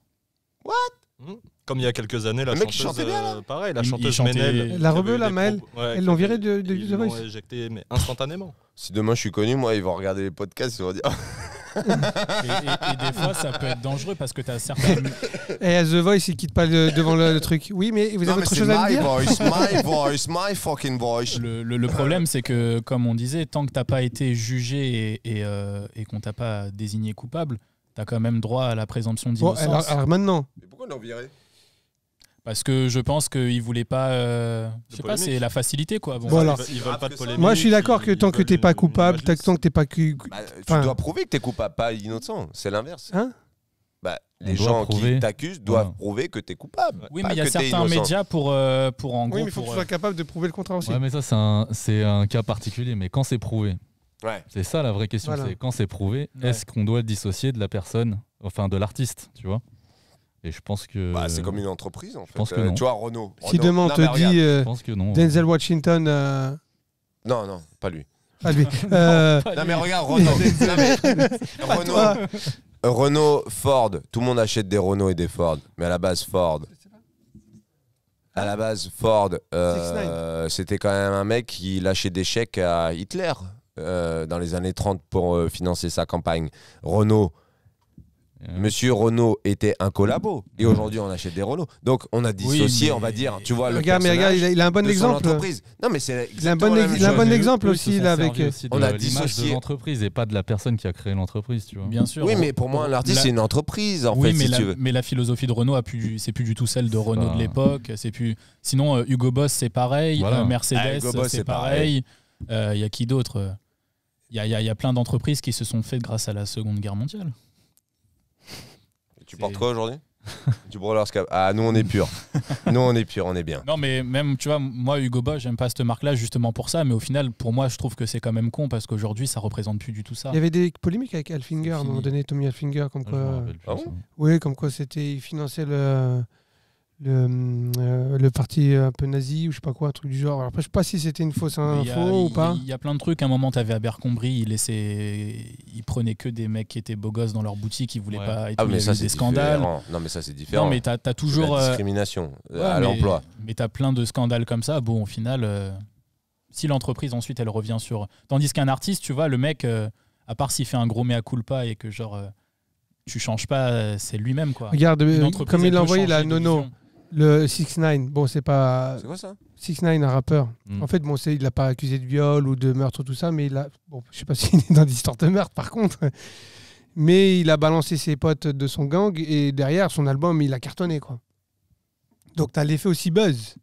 Comme il y a quelques années, la Le mec qui chanteuse, chantait bien, là. pareil, la Il chanteuse chantait- Ménel. La qui rebeu, avait eu la des Maëlle, ouais, Ils qui l'ont avait- viré de ils The l'ont Voice. éjecté, mais instantanément. Si demain je suis connu, moi, ils vont regarder les podcasts, ils vont dire Et des fois, ça peut être dangereux parce que tu as certaines. Et à The Voice, il quitte pas devant le truc. Oui, mais vous avez autre chose à me dire? my voice, my fucking voice. Le problème, c'est que, comme on disait, tant que t'as pas été jugé et qu'on t'a pas désigné coupable, t'as quand même droit à la présomption Bon, d'innocence. alors maintenant, Mais pourquoi ils l'ont viré? Parce que je pense qu'ils voulaient pas. Je sais pas, polémique. c'est la facilité, quoi. Bon, Bon, alors, Ils veulent pas de polémique. moi je suis d'accord que ils tant que veulent t'es pas une coupable, image tant que t'es pas Tu Enfin- dois prouver que t'es coupable, pas innocent. C'est l'inverse. Hein? Bah, On les doit gens prouver. qui t'accusent doivent Voilà. prouver que t'es coupable. oui, pas mais il y a que t'es certains innocent. médias pour en Oui, gros. mais il faut que tu pour, sois capable de prouver le contraire aussi. Ouais, mais ça, c'est un cas particulier. Mais quand c'est prouvé, Ouais. c'est ça la vraie question. Voilà. C'est quand c'est prouvé, Ouais. est-ce qu'on doit le dissocier de la personne, enfin de l'artiste, tu vois? Et je pense que. Bah, c'est comme une entreprise en fait. pense que non. Tu vois, Renault. Si demain on Non, te mais regarde. dit Je pense que non. Denzel Washington, Non, pas lui. pas lui. Non, mais regarde, Renault. Non, mais toi. Renault, Ford. Tout le monde achète des Renault et des Ford. Mais à la base, Ford. À la base, Ford, 6ix9ine. c'était quand même un mec qui lâchait des chèques à Hitler dans les années 30 pour financer sa campagne. Renault. Monsieur Renault était un collabo et aujourd'hui on achète des Renault. Donc on a dissocié, mais- on va dire, tu vois, le Regarde, mais regarde, personnage il a un bon de son exemple. entreprise. Non mais c'est Il a un bon, exactement la même il a un chose. bon exemple Eux, aussi ils se sont là avec. servis aussi de on a l'image dissocié. de l'entreprise et pas de la personne qui a créé l'entreprise, tu vois. Bien sûr. Oui, mais pour moi un artiste La- c'est une entreprise en oui, fait, mais, si la, tu veux. mais la philosophie de Renault c'est plus du tout celle de Renault pas- de l'époque. C'est plus. Sinon, Hugo Boss c'est pareil, Voilà. Mercedes Ah, Hugo Boss, c'est c'est pareil. Il y a qui d'autre? Il y a plein d'entreprises qui se sont faites grâce à la Seconde Guerre mondiale. Tu portes quoi aujourd'hui? Du Brolers Cap. Ah, nous on est pur. Nous on est pur, on est bien. Non, mais même, tu vois, moi, Hugo Boss, j'aime pas cette marque-là justement pour ça, mais au final, pour moi, je trouve que c'est quand même con parce qu'aujourd'hui, ça représente plus du tout ça. Il y avait des polémiques avec Alfinger, à un fini. moment donné, Tommy Alfinger, comme Ah, je me quoi. rappelle plus, Ah bon ça. Oui, comme quoi c'était, il finançait le parti un peu nazi ou je sais pas quoi, un truc du genre. Alors, après, je sais pas si c'était une fausse Mais il y a- info ou pas. Il y a plein de trucs. À un moment, tu avais Abercrombie, il prenait que des mecs qui étaient beaux gosses dans leur boutique, ils voulaient Ouais. pas. Et Ah tout, il y mais a ça eu c'est des scandales. différent. Non mais ça c'est différent. Non, mais t'as C'est toujours. la discrimination ouais, à mais- l'emploi. Mais t'as plein de scandales comme ça. Bon, au final, si l'entreprise ensuite elle revient sur. Tandis qu'un artiste, tu vois, le mec, à part s'il fait un gros mea culpa et que genre tu changes pas, c'est lui-même quoi. Regarde, Une entreprise, comme elle il l'a peut envoyé changer là, de Nono, vision. le 6ix9ine. Bon, c'est pas. C'est quoi ça? 6ix9ine, un rappeur. Mm. En fait, bon, il l'a pas accusé de viol ou de meurtre, tout ça, mais il a. Bon, je sais pas s'il est dans des histoires de meurtre par contre. Mais il a balancé ses potes de son gang et derrière, son album, il a cartonné quoi. Donc, t'as l'effet aussi buzz.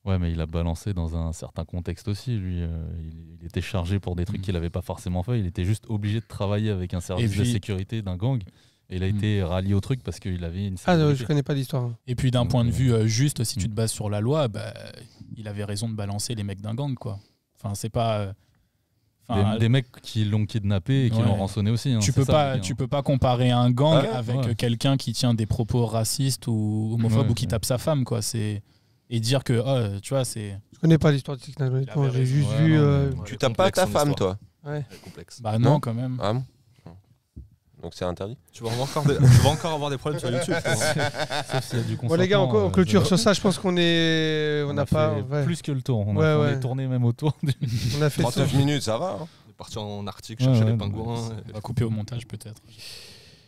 Ouais, mais il a balancé dans un certain contexte aussi. Lui, il était chargé pour des trucs qu'il n'avait pas forcément fait. Il était juste obligé de travailler avec un service puis- de sécurité d'un gang. Et il a été rallié au truc parce qu'il avait une Ah, non, célébrité. je connais pas l'histoire. Et puis d'un Donc, point de vue juste, si tu mm. te bases sur la loi, bah, il avait raison de balancer les mecs d'un gang quoi. Enfin, c'est pas. Des mecs qui l'ont kidnappé et qui Ouais. l'ont rançonné aussi. hein, tu c'est peux ça, pas, le tu peux pas comparer un gang Ouais, avec ouais. quelqu'un qui tient des propos racistes ou homophobes Ouais, ou qui ouais. tape sa femme quoi. C'est et dire que tu vois c'est Je connais pas l'histoire de 6ix9ine, honnêtement. avait J'ai raison. juste Ouais, vu. non, Ouais, Tu le tapes pas complexe, ta son femme histoire. toi? Ouais. Le complexe. bah Non. non quand même. Ah bon? Donc c'est interdit? Tu vas encore avoir des problèmes sur YouTube. je pense. Sauf s'il y a du Bon les gars, consentement, on clôture c'est- sur ça. Je pense qu'on est, on n'a a pas, fait ouais. plus que le tour. On Ouais, a ouais. tourné même autour du. on a fait ça. 39 minutes, ça va. Hein. On est parti en Arctique Ouais, chercher ouais, les non, pingouins. On va couper au montage peut-être.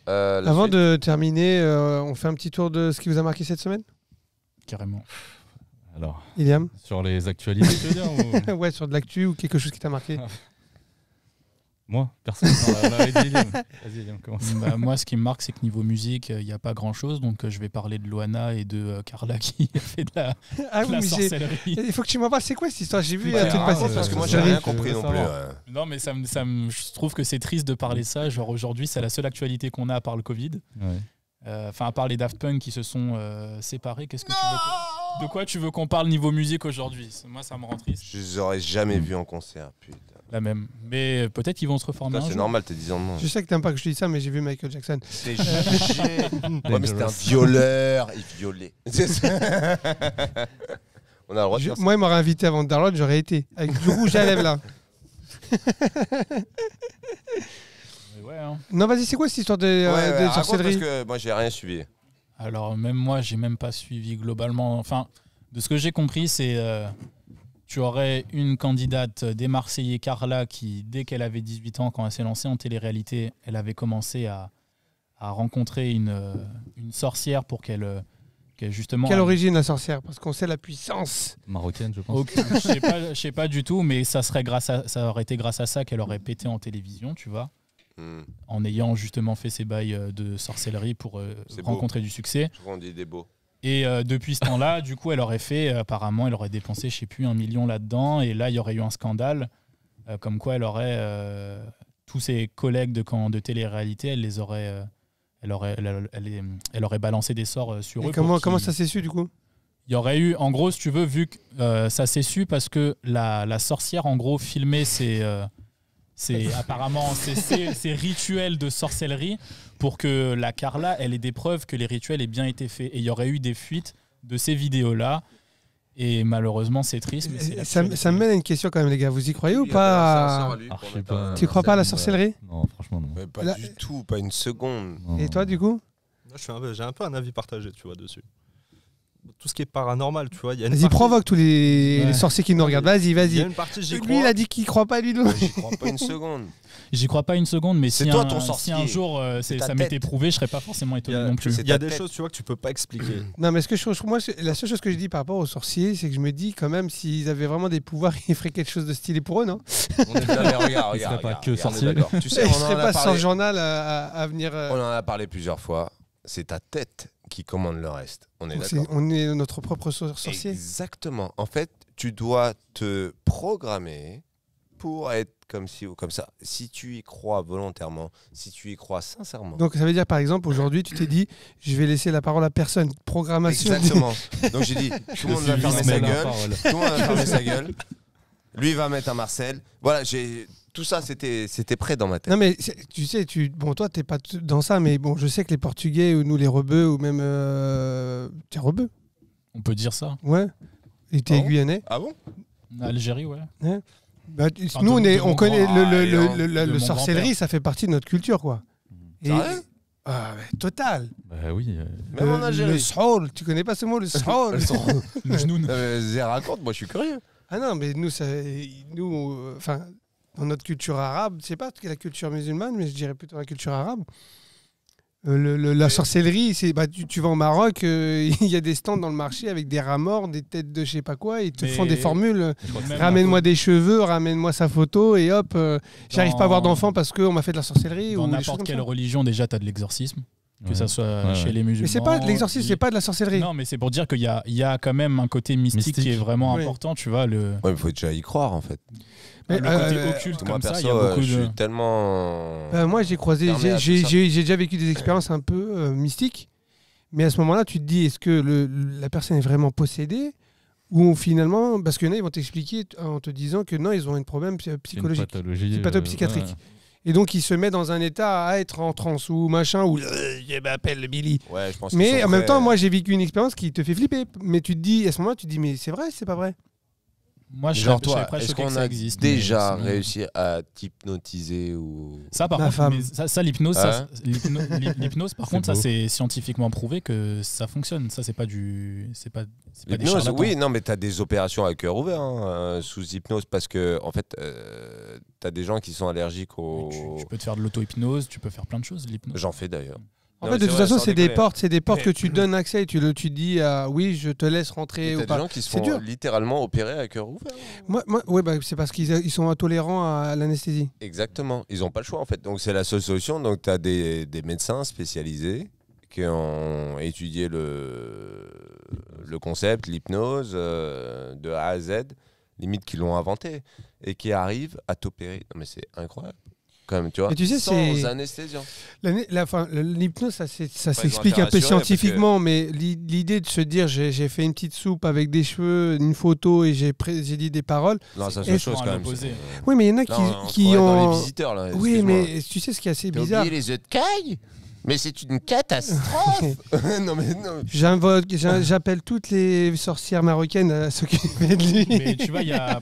La Avant suite. de terminer, on fait un petit tour de ce qui vous a marqué cette semaine, Carrément. Alors, Iliam. sur les actualités, tu veux dire ou- Ouais, sur de l'actu ou quelque chose qui t'a marqué. Moi, personne. Non, on avait dit Liam. Vas-y, Liam, commence. Bah, moi, ce qui me marque, c'est que niveau musique, il n'y a pas grand-chose. Donc, je vais parler de Loana et de Carla qui a fait de la, Ah de oui, la mais sorcellerie. il faut que tu m'en parles. C'est quoi cette histoire? J'ai vu Ouais, un truc passer. raconte, Parce que moi ça j'ai arrive, rien je compris veux non plus. savoir. Non, mais je trouve que c'est triste de parler ça. Genre, aujourd'hui, c'est la seule actualité qu'on a à part le Covid. Ouais. Enfin, à part les Daft Punk qui se sont séparés. Qu'est-ce que tu veux de quoi tu veux qu'on parle niveau musique aujourd'hui? Moi, ça me rend triste. Je les aurais jamais vus en concert, putain. La même. Mais peut-être qu'ils vont se reformer Putain, un c'est jour. normal, t'es 10 ans de moins. Je sais que t'aimes pas que je te dise ça, mais j'ai vu Michael Jackson. C'est Ouais, mais c'était un violeur, il violait. On a le droit de faire ça. Moi, il m'aurait invité avant Darlot, j'aurais été avec du rouge à lèvres là. Mais ouais, hein. Non, vas-y, c'est quoi cette histoire de raconte, sorcellerie? parce que moi, j'ai rien suivi. Alors même moi, j'ai même pas suivi globalement. Enfin, de ce que j'ai compris, c'est tu aurais une candidate des Marseillais, Carla, qui dès qu'elle avait 18 ans, quand elle s'est lancée en télé-réalité, elle avait commencé à rencontrer une sorcière pour qu'elle justement. Quelle origine la sorcière? Parce qu'on sait la puissance. Marocaine, je pense. Aucune- je sais pas du tout, mais ça aurait été grâce à ça qu'elle aurait pété en télévision, tu vois, en ayant justement fait ses bails de sorcellerie pour C'est rencontrer du succès. Je crois qu'on dit des beaux. Et depuis ce temps-là, du coup, elle aurait fait, apparemment, elle aurait dépensé, je sais plus, 1 million là-dedans. Et là, il y aurait eu un scandale, comme quoi elle aurait tous ses collègues de télé-réalité, elle aurait balancé des sorts sur Et eux. comment ça s'est su du coup? Il y aurait eu, en gros, si tu veux, vu que ça s'est su parce que la sorcière, en gros, filmait apparemment ces rituels de sorcellerie pour que la Carla, elle ait des preuves que les rituels aient bien été faits. Et il y aurait eu des fuites de ces vidéos-là. Et malheureusement, c'est triste. Mais Ça me mène à une question quand même, les gars. Vous y croyez ou pas? Je sais pas. Tu crois pas à la sorcellerie? Non, franchement, non. Mais pas Là- du tout, pas une seconde. Non, Et non. toi, du coup? Moi, j'ai un peu un avis partagé, tu vois, dessus. Tout ce qui est paranormal, tu vois. Il y a une Vas-y, partie- provoque tous les Ouais. sorciers qui nous regardent. Vas-y, Il y a vas-y. une partie, j'y Lui, crois. il a dit qu'il croit pas, lui. Moi, j'y crois pas une seconde. J'y crois pas une seconde, mais C'est si, toi, un, ton si sorcier. un jour C'est ta ça tête. m'était prouvé, je serais pas forcément Il y étonné a, non plus. C'est il y a ta des tête. choses, tu vois, que tu peux pas expliquer. Non, mais ce que moi, la seule chose que je dis par rapport aux sorciers, c'est que je me dis quand même, s'ils avaient vraiment des pouvoirs, ils feraient quelque chose de stylé pour eux, non? On est là, mais regarde, Il serait pas que on est sorcier. d'accord. Tu sais, Ils on seraient en pas a sans parlé. journal à venir. On en a parlé plusieurs fois. C'est ta tête qui commande le reste. On est Donc d'accord. on est notre propre sorcier. Exactement. En fait, tu dois te programmer pour être comme ci ou comme ça. Si tu y crois volontairement, si tu y crois sincèrement. Donc ça veut dire par exemple aujourd'hui tu t'es dit je vais laisser la parole à personne. Programmation. Exactement. Donc j'ai dit tout le monde va fermer sa gueule. Tout le monde va fermer sa gueule. Lui va mettre un Marcel. Voilà, tout ça c'était prêt dans ma tête. Non mais tu sais, bon toi t'es pas dans ça, mais bon je sais que les Portugais ou nous les rebeux ou même t'es rebeu, On peut dire ça. ouais. Et t'es Ah bon guyanais. Ah bon? Algérie, ouais. Bah, Enfin, nous de on mon connaît grand- le de mon sorcellerie, grand-père. ça fait partie de notre culture quoi. Et- Sérieux? Ah, ouais, total. Bah oui. Même en Le Algérie. sroll, tu connais pas ce mot le sroll? Le genou. Zé raconte, moi je suis curieux. Ah non, mais nous, enfin, dans notre culture arabe, je sais pas la culture musulmane, mais je dirais plutôt la culture arabe. La sorcellerie, c'est tu vas au Maroc, il y a des stands dans le marché avec des rats morts, des têtes de je sais pas quoi, ils te Mais- font des formules. Même Ramène-moi des cheveux, ramène-moi sa photo, et hop, j'arrive pas à avoir Dans- d'enfant parce qu'on m'a fait de la sorcellerie. Dans ou des choses n'importe comme quelle ça. religion, déjà, tu as de l'exorcisme. Que Ouais. ça soit Ouais, chez ouais. les musulmans. Mais c'est pas l'exorcisme, c'est pas de la sorcellerie. Non, mais c'est pour dire qu'il y a quand même un côté mystique qui est Mystique. vraiment Oui. important, tu vois. Ouais, il faut déjà y croire en fait. Mais, Le côté occulte Moi comme ça, il y perso, a beaucoup je de. suis tellement. Moi, j'ai croisé, Fermé à j'ai tout ça. déjà vécu des expériences un peu mystiques. Mais à ce moment-là, tu te dis, est-ce que la personne est vraiment possédée ou finalement, parce qu'il y en a, ils vont t'expliquer en te disant que non, ils ont un problème psychologique. Pathologie. C'est une pathologie psychiatrique. Et donc, ils se mettent dans un état à être en transe ou machin, ou je m'appelle Billy. Ouais, je pense qu'ils Mais sont en même très- temps, moi, j'ai vécu une expérience qui te fait flipper. Mais tu te dis, à ce moment-là, tu te dis, mais c'est vrai, c'est pas vrai. Moi, je Genre serais toi, presque est-ce choqué que qu'on ça a existe. mais déjà sinon- réussi à t'hypnotiser ou... Ça, par Ma contre, femme. mais ça, l'hypnose, Hein l'hypnose, par C'est contre, ça, beau. c'est scientifiquement prouvé que ça fonctionne. Ça, c'est pas des L'hypnose, charlatans. oui, non, mais tu as des opérations à cœur ouvert sous hypnose parce que, en fait, tu as des gens qui sont allergiques au. Tu peux te faire de l'auto-hypnose, tu peux faire plein de choses, l'hypnose. J'en fais d'ailleurs. En Non, fait, mais de toute vrai, façon, sans c'est des déconner. portes, que Mais- tu donnes accès et tu dis, oui, je te laisse rentrer Il y ou a des pas. gens qui se C'est font dur. littéralement opérer à cœur ouvert. Ouais, c'est parce qu'ils sont intolérants à l'anesthésie. Exactement. Ils n'ont pas le choix, en fait. Donc, c'est la seule solution. Donc, tu as des médecins spécialisés qui ont étudié le concept, l'hypnose, de A à Z, limite qui l'ont inventé, et qui arrivent à t'opérer. Non, mais c'est incroyable. Quand même, tu vois, Mais tu sais, sans c'est- anesthésiant. L'hypnose, ça ils s'explique ont un peu été rassurés scientifiquement, mais l'idée de se dire j'ai fait une petite soupe avec des cheveux, une photo et j'ai dit des paroles. Non, ça, Et c'est chose à quand même. l'opposé. Oui, mais il y en a Là, on se qui croirait ont. dans les visiteurs, là. Oui, excuse-moi. mais tu sais ce qui est assez T'as bizarre. oublié les œufs de caille? Mais c'est une catastrophe. non, mais non. J'appelle toutes les sorcières marocaines à s'occuper de lui. Mais tu vois, il y a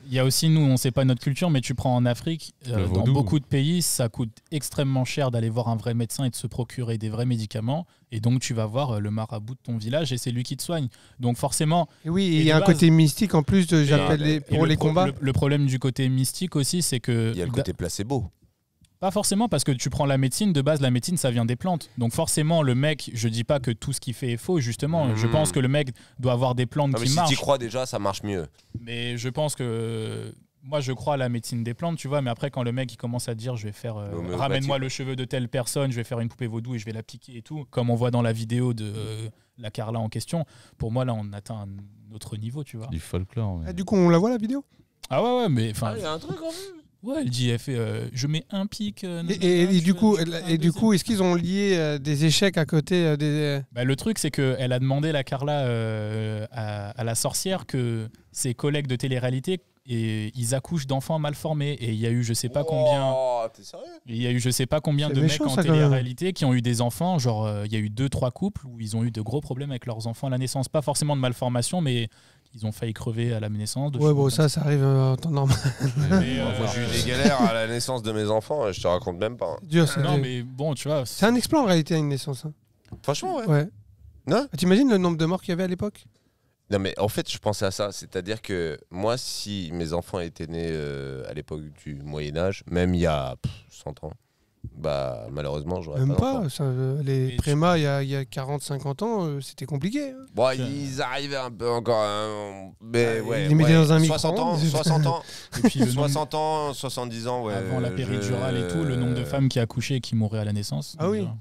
Il y a aussi, nous, on sait pas notre culture, mais tu prends en Afrique, Le dans vaudou. beaucoup de pays, ça coûte extrêmement cher d'aller voir un vrai médecin et de se procurer des vrais médicaments. Et donc, tu vas voir le marabout de ton village et c'est lui qui te soigne. Donc, forcément, Et oui, Et il y a de un base- côté mystique en plus, j'appelle et pour le les pro- combats. le problème du côté mystique aussi, c'est que. Il y a le côté placebo. Pas forcément, parce que tu prends la médecine, de base, la médecine, ça vient des plantes. Donc forcément, le mec, je dis pas que tout ce qu'il fait est faux, justement. Je pense que le mec doit avoir des plantes Non, mais qui si marchent. tu crois déjà, ça marche mieux. Mais je pense que... Moi, je crois à la médecine des plantes, tu vois, mais après, quand le mec il commence à te dire, je vais faire... L'homéopathie. ramène-moi le cheveu de telle personne, je vais faire une poupée vaudou et je vais la piquer et tout, comme on voit dans la vidéo de la Carla en question, pour moi, là, on atteint un autre niveau, tu vois. Du folklore. Ah, du coup, on la voit la vidéo Ah ouais, mais... enfin, Il y a un truc en plus. ouais, elle dit, elle fait, je mets un pic... Et du coup, est-ce qu'ils ont lié des échecs à côté des... Bah, le truc, c'est qu'elle a demandé la Carla à la sorcière que ses collègues de télé-réalité et ils accouchent d'enfants mal formés et il y a eu je sais pas combien Oh, t'es sérieux? il y a eu je sais pas combien C'est de méchant, mecs en ça, quand même. télé-réalité qui ont eu des enfants, genre il y a eu 2-3 couples où ils ont eu de gros problèmes avec leurs enfants à la naissance, pas forcément de malformation mais ils ont failli crever à la naissance de Ouais, choses bon, comme ça arrive en temps normal. Mais, Moi, j'ai eu des galères à la naissance de mes enfants, je te raconte même pas. C'est dur, c'est non dur. mais bon tu vois C'est un exploit en réalité à une naissance. Hein. Franchement, ouais. Ouais. Non T'imagines le nombre de morts qu'il y avait à l'époque? Non, mais en fait, je pensais à ça. C'est-à-dire que moi, si mes enfants étaient nés à l'époque du Moyen-Âge, même il y a 100 ans, bah malheureusement, j'aurais Même pas d'enfants. pas. Les Et prémas, il y a 40-50 ans, c'était compliqué. Hein. Bon, ils arrivaient un peu encore. Mais ouais. ils les mettaient dans un 60 ans, micro-ondes. 60 ans, et puis le nombre- 60 ans, 70 ans, ouais. avant la péridurale et tout, le nombre de femmes qui accouchaient et qui mouraient à la naissance. Ah oui. déjà.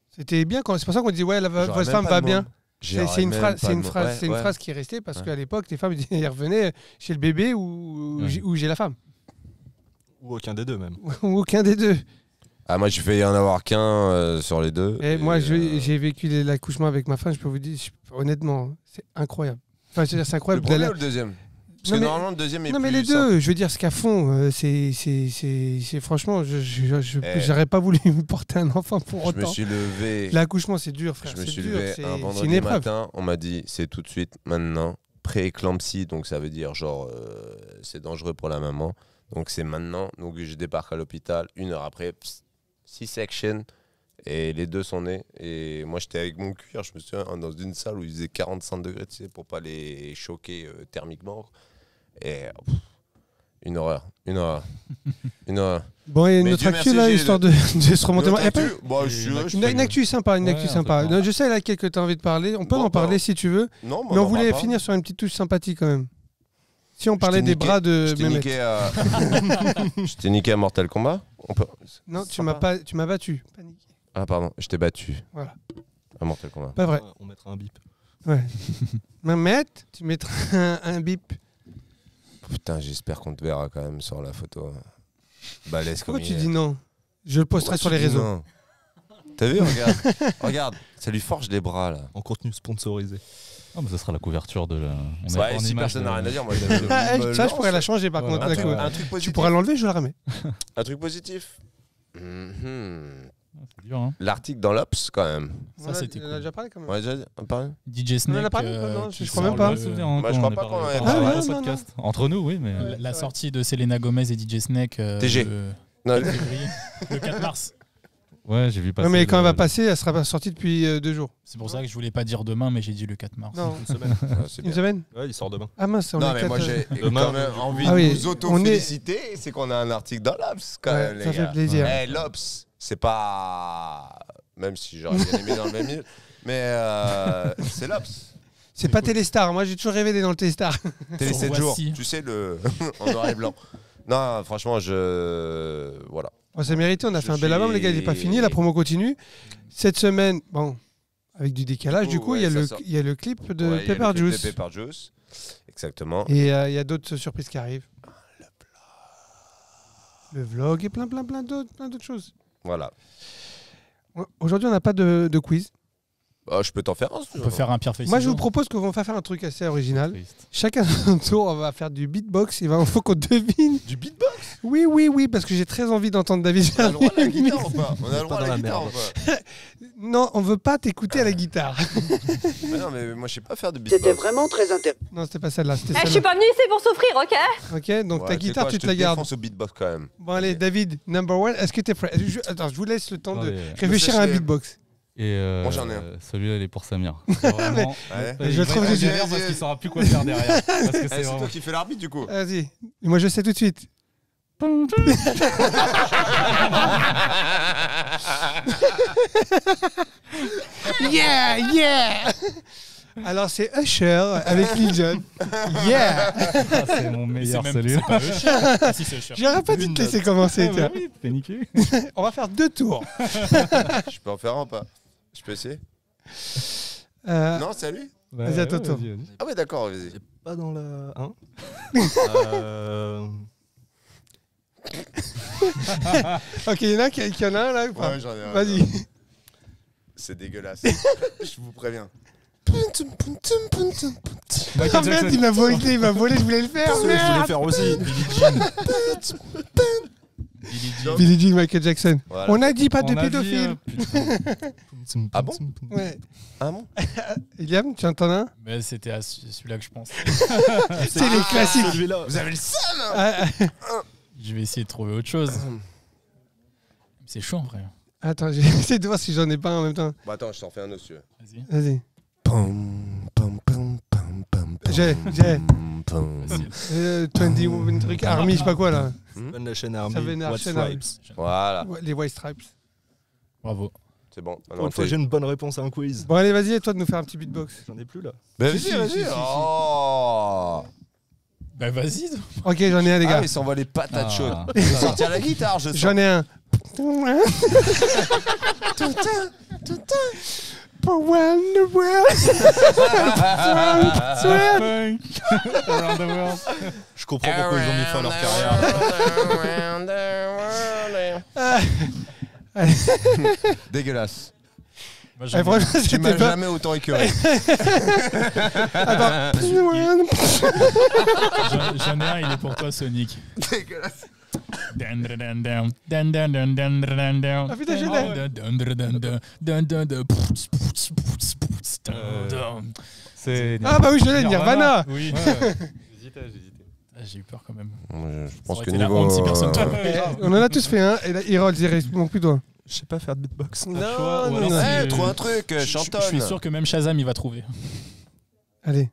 C'était bien. C'est pour ça qu'on dit, ouais, J'aurais votre même femme pas va de bien. môme. J'aurais C'est une même phrase, pas de môme. Ouais, c'est une ouais. phrase qui est restée parce Ouais. qu'à l'époque, les femmes elles revenaient chez le bébé ou Ouais. ou j'ai la femme. Ou aucun des deux, même. Ou aucun des deux. Ah, moi, j'ai failli en avoir qu'un sur les deux. Et moi, euh, j'ai vécu l'accouchement avec ma femme, je peux vous dire, honnêtement, c'est incroyable. Enfin, je veux dire, c'est Le incroyable. premier d'aller- ou le deuxième? Parce Non, que mais- normalement, le deuxième est Non, mais plus les simple. deux, je veux dire, ce qu'à fond, c'est franchement, Eh. j'aurais pas voulu me porter un enfant pour Je me autant. suis levé. L'accouchement, c'est dur, frère. Je me C'est suis dur, levé c'est un c'est vendredi une épreuve. matin, on m'a dit c'est tout de suite, maintenant, pré-éclampsie, donc ça veut dire genre c'est dangereux pour la maman. Donc c'est maintenant, donc je débarque à l'hôpital, 1 heure après, C-section, et les deux sont nés. Et moi j'étais avec mon cuir, je me souviens, dans une salle où il faisait 45 degrés, tu sais, pour pas les choquer thermiquement. Et une horreur, une horreur, une horreur. Bon, et Mais notre Dieu actu, merci, là, j'ai- histoire de se remonter. L'autre Eh, pas- actu, bon, Une actu sympa, une Ouais, actu un sympa. truc Non, je sais laquelle que tu as envie de parler. On peut Bon, en parler bah, si tu veux. Non, Mais on voulait finir sur une petite touche sympathique quand même. Si on parlait t'ai des niqué- bras de Je t'ai Mehmet. niqué à... je t'ai niqué à Mortal Kombat. Non, C'est tu m'as battu. Panique. Ah pardon, je t'ai battu. Voilà. À Mortal Kombat. Pas vrai. On mettra un bip. Ouais. Mehmet, tu mettras un bip. Putain, j'espère qu'on te verra quand même sur la photo. Balèze comme Pourquoi tu il est. dis non? Je le posterai sur les réseaux. Non. T'as vu, regarde. Regarde, ça lui forge les bras là. En contenu sponsorisé. Ah, mais ce sera la couverture de la. On met Ouais, pas en si image personne de- n'a rien à dire, moi je Ah, me ça, je lance. pourrais la changer par Voilà. contre. Un truc, d'accord. un truc positif. Tu pourras l'enlever, je la remets. Un truc positif. Mhm. C'est dur, hein. L'article dans l'Obs quand même. Ça, c'était On en a cool. déjà parlé quand même. On a déjà parlé DJ On en Snake a parlé, non, qui je crois sort même pas. le- Je me souviens, hein, Bah, je quand crois on pas a qu'on en parlé ait par parlé. rapport Ah, au non, podcast. Entre nous, oui, mais. Ouais. La sortie de Selena Gomez et DJ Snake TG. le février, le 4 mars. Ouais, j'ai vu passer. Ouais, mais quand elle va le- passer, elle sera pas sortie depuis 2 jours. C'est pour ça que je voulais pas dire demain, mais j'ai dit le 4 mars. Non, Une semaine. Ah, c'est une bien. semaine. Ouais, il sort demain. Ah mince, on Non est mais quatre, moi j'ai Demain, quand même envie Ah de oui, nous on est- auto-féliciter, c'est qu'on a un article dans l'Obs quand même, les ça fait gars. plaisir. Eh, l'Obs, c'est pas... Même si j'aurais bien aimé dans le même milieu, mais c'est l'Obs. C'est pas Téléstar. Moi, j'ai toujours rêvé d'être dans le Téléstar. Télé 7 jours, Voici. tu sais, le en noir et blanc. Non, franchement, voilà. On s'est mérité. On a Je fait un bel album, les gars. Il n'est pas suis- fini. La promo continue. Cette semaine, bon, avec du décalage, du coup, ouais, il y a ça le- sort. il y a le clip de Ouais, il y a Pepper le clip Juice. de Pepper Juice. Exactement. Et il y a d'autres surprises qui arrivent. Le vlog et plein d'autres choses. Voilà. Aujourd'hui, on n'a pas de quiz. Bah, je peux t'en faire un. On peut faire un pierre feuille Moi, je vous ciseaux. propose qu'on va faire un truc assez original. Triste. Chacun à son tour, on va faire du beatbox. Il faut qu'on devine. Du beatbox. Oui, parce que j'ai très envie d'entendre David On a faire le droit à la du guitare mix. ou pas? On a le droit à dans la la guitare ou merde. pas? Non, on veut pas t'écouter à la guitare. Ah non, mais moi je sais pas faire de C'était beatbox. vraiment très intéressant. Non, c'était pas celle-là. C'était Eh, je suis celle-là. pas venue ici pour souffrir, ok? Ok, donc Ouais, ta tu sais guitare, quoi, tu je te la gardes. défonce au beatbox quand même. Bon, allez, David, number one. Est-ce que t'es prêt? Attends, je vous laisse le temps de Ouais, réfléchir à un sachez- beatbox. Et Moi, j'en ai un. celui-là, il est pour Samir. C'est vraiment. Ouais. Je le trouve il va être génial. galère parce qu'il saura plus quoi faire derrière. Parce que Eh, c'est c'est vraiment. toi qui fais l'arbitre du coup. Vas-y. Moi, je sais tout de suite. Yeah. Alors, c'est Usher avec Lil Jon. Yeah. Ah, c'est mon Mais c'est meilleur même celui-là. c'est pas Usher. Ah, si, c'est Usher. J'aurais pas dû te laisser commencer. tiens. Oui, t'es niqué. On va faire 2 tours. Je peux en faire un ou pas? Je peux essayer? Non, c'est à lui? Vas-y, à ton tour. Ah ouais, d'accord, vas-y. Pas dans la. Hein Ok, il y en a qui en a un là ou pas? Ouais, j'en ai un. Vas-y. C'est dégueulasse. Je vous préviens. Ah merde, il m'a volé, je voulais le faire. Je voulais Merde. faire aussi. Billie Jean, Michael Jackson. Voilà. On a dit pas de On a dit, pédophile. Ah bon? Ouais. Ah bon? Eliam, tu entends un? Mais c'était à celui-là que je pense. C'est les classiques. Celui-là. Vous avez le seum? Ah, Je vais essayer de trouver autre chose. C'est chaud en vrai. attends, j'essaie de voir si j'en ai pas en même temps. Bah attends, je t'en fais un autre, si tu veux. Vas-y. Vas-y. J'ai. J'ai. 21 21 truc Army, je sais pas quoi là. Van Nation Army. Seven What Nation Army. Stripes. Voilà, Ouais, les White Stripes. Bravo. c'est bon. Une fois, j'ai une bonne réponse à un quiz. Bon, allez, vas-y, toi de nous faire un petit beatbox. J'en ai plus là. Bah Si, vas-y, si, vas-y. si. Oh. Bah vas-y. Ok, j'en ai un, les Ah, gars. il s'envoie les patates Ah. chaudes. Je vais sortir la guitare, je sens. J'en ai un. For when the world. Around the world. Je comprends pourquoi ils ont mis fin à leur carrière. Dégueulasse. Moi, Eh, j'en ai- franchement, Tu c'était m'as pas. jamais autant écœuré. Attends. j'en ai un, il est pour toi, Sonic. Dégueulasse. Ah putain, je C'est. Ah bah oui, je l'ai, Nirvana. Oui. J'hésitais. Ah, j'ai eu peur quand même. Je pense aurait que été la niveau. honte si personne te Eh, on en a tous fait un. Et là, Harold, il reste mon plus toi. Je sais pas faire de beatbox. choix, Non, ou non, alors non. Eh, trouve un truc, Je chantonne. suis sûr que même Shazam, il va trouver. Allez.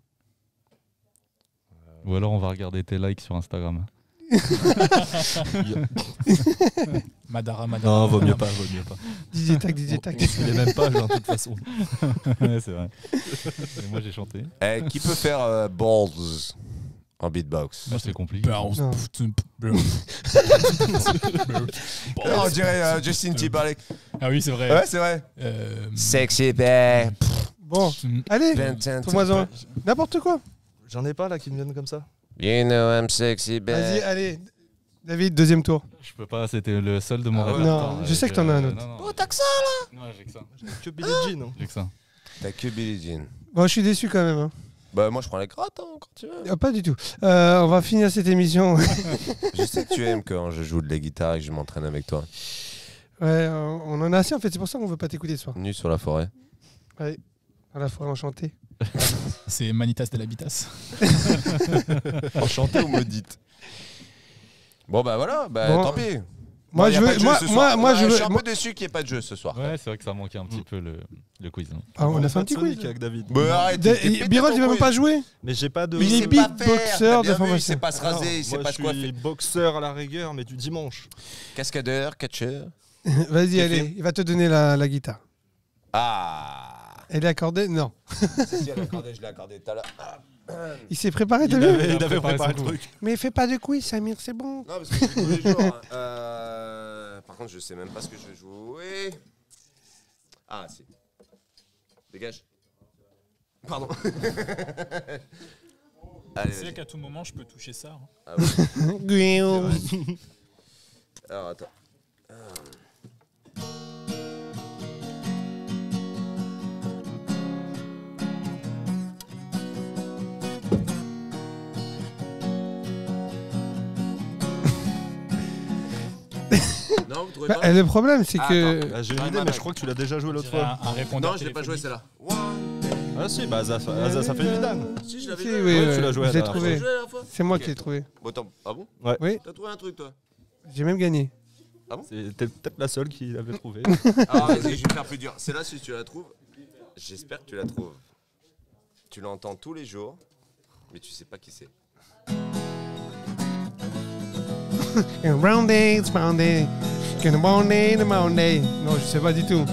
Ou alors on va regarder tes likes sur Instagram. Madara. Non, vaut mieux pas, vaut mieux pas. DJ Tac, DJ Tac. On suit les mêmes pages, hein, de toute façon. Ouais, c'est vrai. Et moi j'ai chanté. Eh, qui peut faire Balls en beatbox? Moi c'est compliqué. Non. On dirait Justin Timberlake. Ah oui, c'est vrai. Ouais, c'est vrai. Sexy babe. Bon, allez, trouve-moi un. N'importe quoi. J'en ai pas là qui me viennent comme ça. You know I'm sexy babe. Vas-y, allez. David, deuxième tour. Je peux pas, c'était le seul de mon Ah ouais. répertoire. Non, je sais que t'en as un autre. Non, non. Oh, t'as que ça? Non, j'ai que ça. Que Billie Jean. Hein. J'ai que ça. T'as que Billie Jean. Bon, je suis déçu quand même. Hein. Bah, moi, je prends la gratte hein, quand tu veux. Ah, pas du tout. On va finir cette émission. Je sais que tu aimes quand je joue de la guitare et que je m'entraîne avec toi. Ouais, on en a assez en fait. C'est pour ça qu'on veut pas t'écouter ce soir. Nu sur la forêt. Ouais. Dans la forêt enchantée. C'est Manitas de l'Habitas. Enchantée ou maudite? Bon, bah voilà, bah Bon. tant pis. Moi, Bon, y a je pas veux. de jeu Moi, ce moi, soir. moi, Ouais, je veux. suis un moi- peu déçu qu'il n'y ait pas de jeu ce soir. Ouais, c'est vrai que ça manquait un petit peu le quiz. hein. Ah, on a fait un Pas de petit Sonic quiz. avec David. Bah arrête, Birod, il va même pas jouer. Mais j'ai pas de. Il est sait pas beatboxer faire, de t'as bien vu, formation. Il sait pas se Non, raser, il sait moi, pas se coiffer. Je suis boxeur à la rigueur, mais du dimanche. Cascadeur, catcheur. Vas-y, T'es allez. fait. Il va te donner la guitare. Ah. Elle est accordée? Non. Si, elle a accordé, je l'ai accordé tout à l'heure. Il s'est préparé, t'as Il vu? avait préparé préparé son le coup. truc. Mais fais pas de quiz, Samir, c'est bon. Non, parce que je joue tous les jours. Hein. Par contre, je sais même pas ce que je vais jouer. Ah, si. Dégage. Pardon. Allez, Tu sais vas-y. qu'à tout moment, je peux toucher ça. hein. Ah, oui. Guillaume. Alors, attends. Non, vous trouvez Bah, pas le problème, c'est Ah, que. attends. Ah, j'ai une Ouais, idée, ouais, mais ouais. je crois que tu l'as déjà joué On l'autre dirait fois. un répondeur. Non, je l'ai pas joué téléphonique. celle-là. Ah si, bah ça fait Zidane. Si, je l'avais Si, joué. oui, Ouais, tu l'as joué je la l'ai dernière trouvé. joué la dernière fois. C'est moi Ok. qui l'ai trouvé. Bon, attends. Ah bon Oui, T'as trouvé un truc, toi j'ai même gagné. C'était peut-être la seule qui l'avait trouvé. Alors, vas-y, je vais faire plus dur. C'est là, si tu la trouves. J'espère que tu la trouves. Tu l'entends tous les jours, mais tu sais pas qui c'est. Monday, it's Monday. Monday. Non, je sais pas du tout.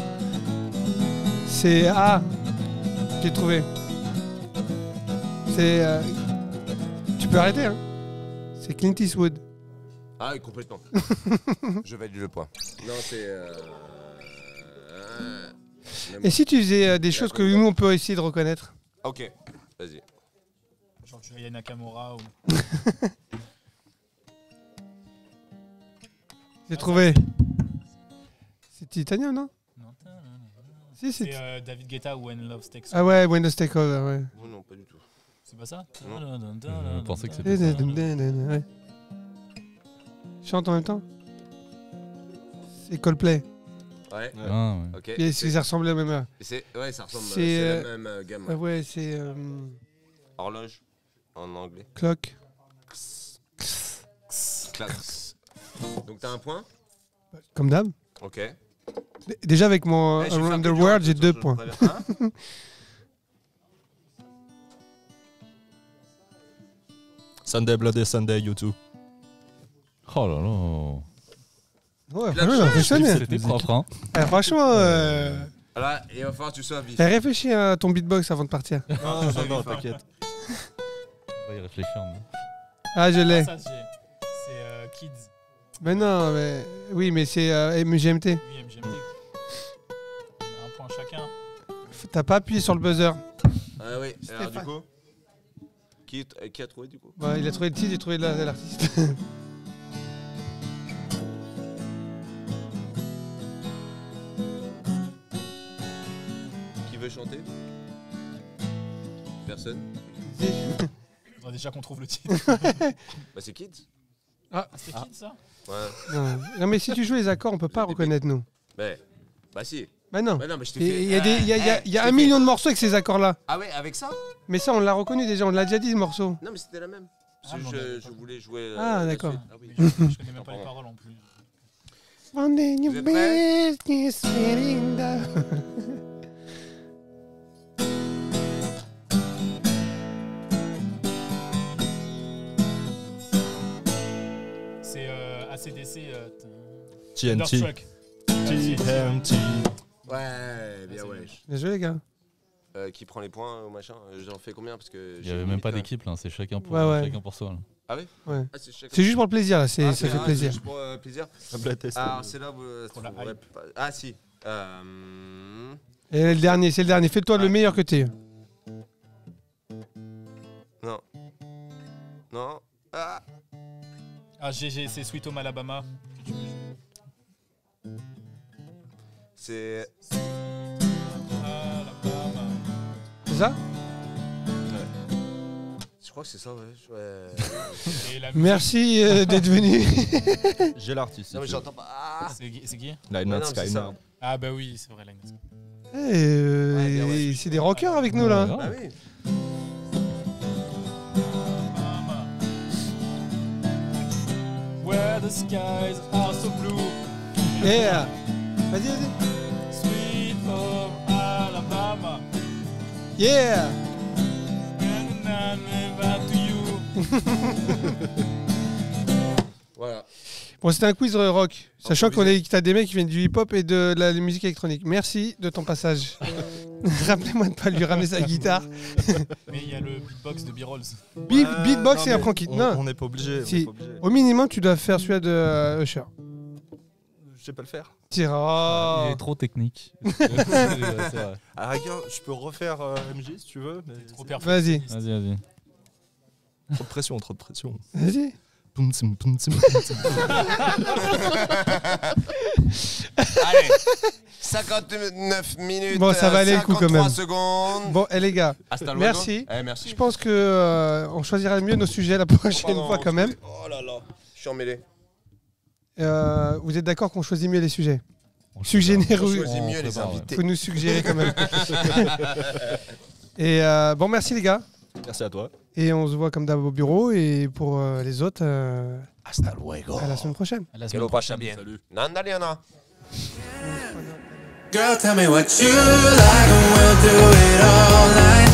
C'est. Ah, j'ai trouvé. C'est. Tu peux arrêter, hein. C'est Clint Eastwood. Ah oui, complètement. Je valide le point. Non, c'est... Et si tu faisais des choses que nous, on peut essayer de reconnaître? Ok, vas-y. Genre tu voyais Nakamura ou. J'ai trouvé. C'est Titanium, non? Non. Si, c'est. C'est David Guetta ou When Love Takes. Ah ouais, Windows Takeover, ouais. Oh non, pas du tout. C'est pas ça? Je pensais que c'était Ouais. Chante en même temps. C'est Coldplay. Ouais, Ah, ouais. ok. Et ça ressemble à la même heure. Ouais, ça ressemble. C'est, C'est la même gamme. Ah ouais, c'est Horloge, en anglais. Clock. Classe. Donc t'as un point. Comme d'hab. Ok. Déjà avec mon Eh, je vais Around the faire plus World, dur, j'ai je 2 te points. préviens. Hein Sunday Bloody Sunday, YouTube. Oh là là. Ouais, La franchement, j'ai impressionné. C'était propre, hein. Franchement, Là, il va falloir que tu sois vif. réfléchis à ton beatbox avant de partir. Non, t'inquiète. On va y réfléchir. mais- Ah, je l'ai. Ça, c'est Kids. Mais non, mais oui, mais c'est MGMT. Oui, MGMT. Un point chacun. T'as pas appuyé sur le buzzer. Ah oui, alors du Stéphane. coup qui a trouvé du coup Bah, il a trouvé le titre, j'ai trouvé l'artiste. Qui veut chanter Personne. Faudrait déjà qu'on trouve le titre. Bah c'est Kids. Ah, c'est Kids ça? Ouais. Non. Non, mais si tu joues les accords, on peut pas Des reconnaître nous. Bah si. Bah non. Bah non, mais je t'ai Et fait. Il y a, des- il y a- il y a- il y a je un t'ai million de morceaux avec ces accords-là. fait- Ah ouais, avec ça Mais ça, on l'a reconnu déjà, on l'a déjà dit ce morceau. Non, mais c'était la même. Parce Ah, que mais on avait je pas voulais jouer. Ah, la d'accord. suite. Ah oui. Je connais même pas les paroles en plus. Minding your Vous êtes prêts business, sitting down. C'est ACDC. TNT. Thunderstruck. TNT. Ouais, bien ouais. Bien joué, les gars. Qui prend les points au machin J'en fais combien Parce que Il n'y j'ai avait une même pas limite, d'équipe là, c'est chacun pour Ouais. chacun pour soi. Là. Ah oui Ouais. Ah, c'est chacun. C'est juste pour le plaisir, là. Ça Ah, fait c'est plaisir. juste pour plaisir. Tablette Alors, c'est là où. Pour la trouverez hype. pas- Ah, si. Et le dernier, c'est le dernier. Fais-toi le meilleur que t'es. Non. Non. Ah. Ah, GG, c'est Sweet Home Alabama. C'est. Alabama. C'est ça? Je crois que c'est ça, ouais. Et la Merci d'être venu. J'ai l'artiste. Non, mais si tu veux. j'entends pas. Ah. C'est qui? Light non, Night mais c'est Sky ça. Nerd. Ah bah oui, c'est vrai, Linus. Eh, bien, ouais. c'est des rockers avec nous, là. Ouais. Bah oui. Alabama. Where the skies are so blue. Yeah. Vas-y, vas-y. Sweet Home Alabama. Yeah. And I'm back to you. Voilà. Bon, c'était un quiz rock. Sachant qu'on Improvisé. est, que t'as des mecs qui viennent du hip-hop et de la musique électronique. Merci de ton passage. Rappelez-moi de pas lui ramener sa guitare. Mais il y a le beatbox de B-Rolls. Beatbox non, et mais après on quitte. Non. On n'est pas obligé. Si. Au minimum, tu dois faire celui-là de Usher. Je sais pas le faire. Tire. Oh. Il est trop technique. C'est vrai. À la rigueur, je peux refaire MJ si tu veux. Mais Trop Vas-y. perfectionniste. Vas-y. trop de pression, trop de pression. Vas-y. Poum, tsim, poum, tsim, poum, tsim. Allez. 59 minutes. Bon, ça va aller le coup, quand même. 53 secondes. Bon, les gars, Hasta luego. merci. Merci. Je pense que on choisira mieux nos sujets la prochaine Pardon, fois quand même. Oh là là. Je suis emmêlé. Vous êtes d'accord qu'on choisit mieux les sujets? On Suggérez, On choisit On mieux les prépare, ouais. invités. faut nous suggérer quand même. Et bon, merci les gars. Merci à toi. Et on se voit comme d'hab au bureau. Et pour les autres, Hasta luego. à la semaine prochaine. À la Que semaine lo pasa prochaine. bien. Salut. Nanda Liana. Girl, tell me what you like and we'll do it all night.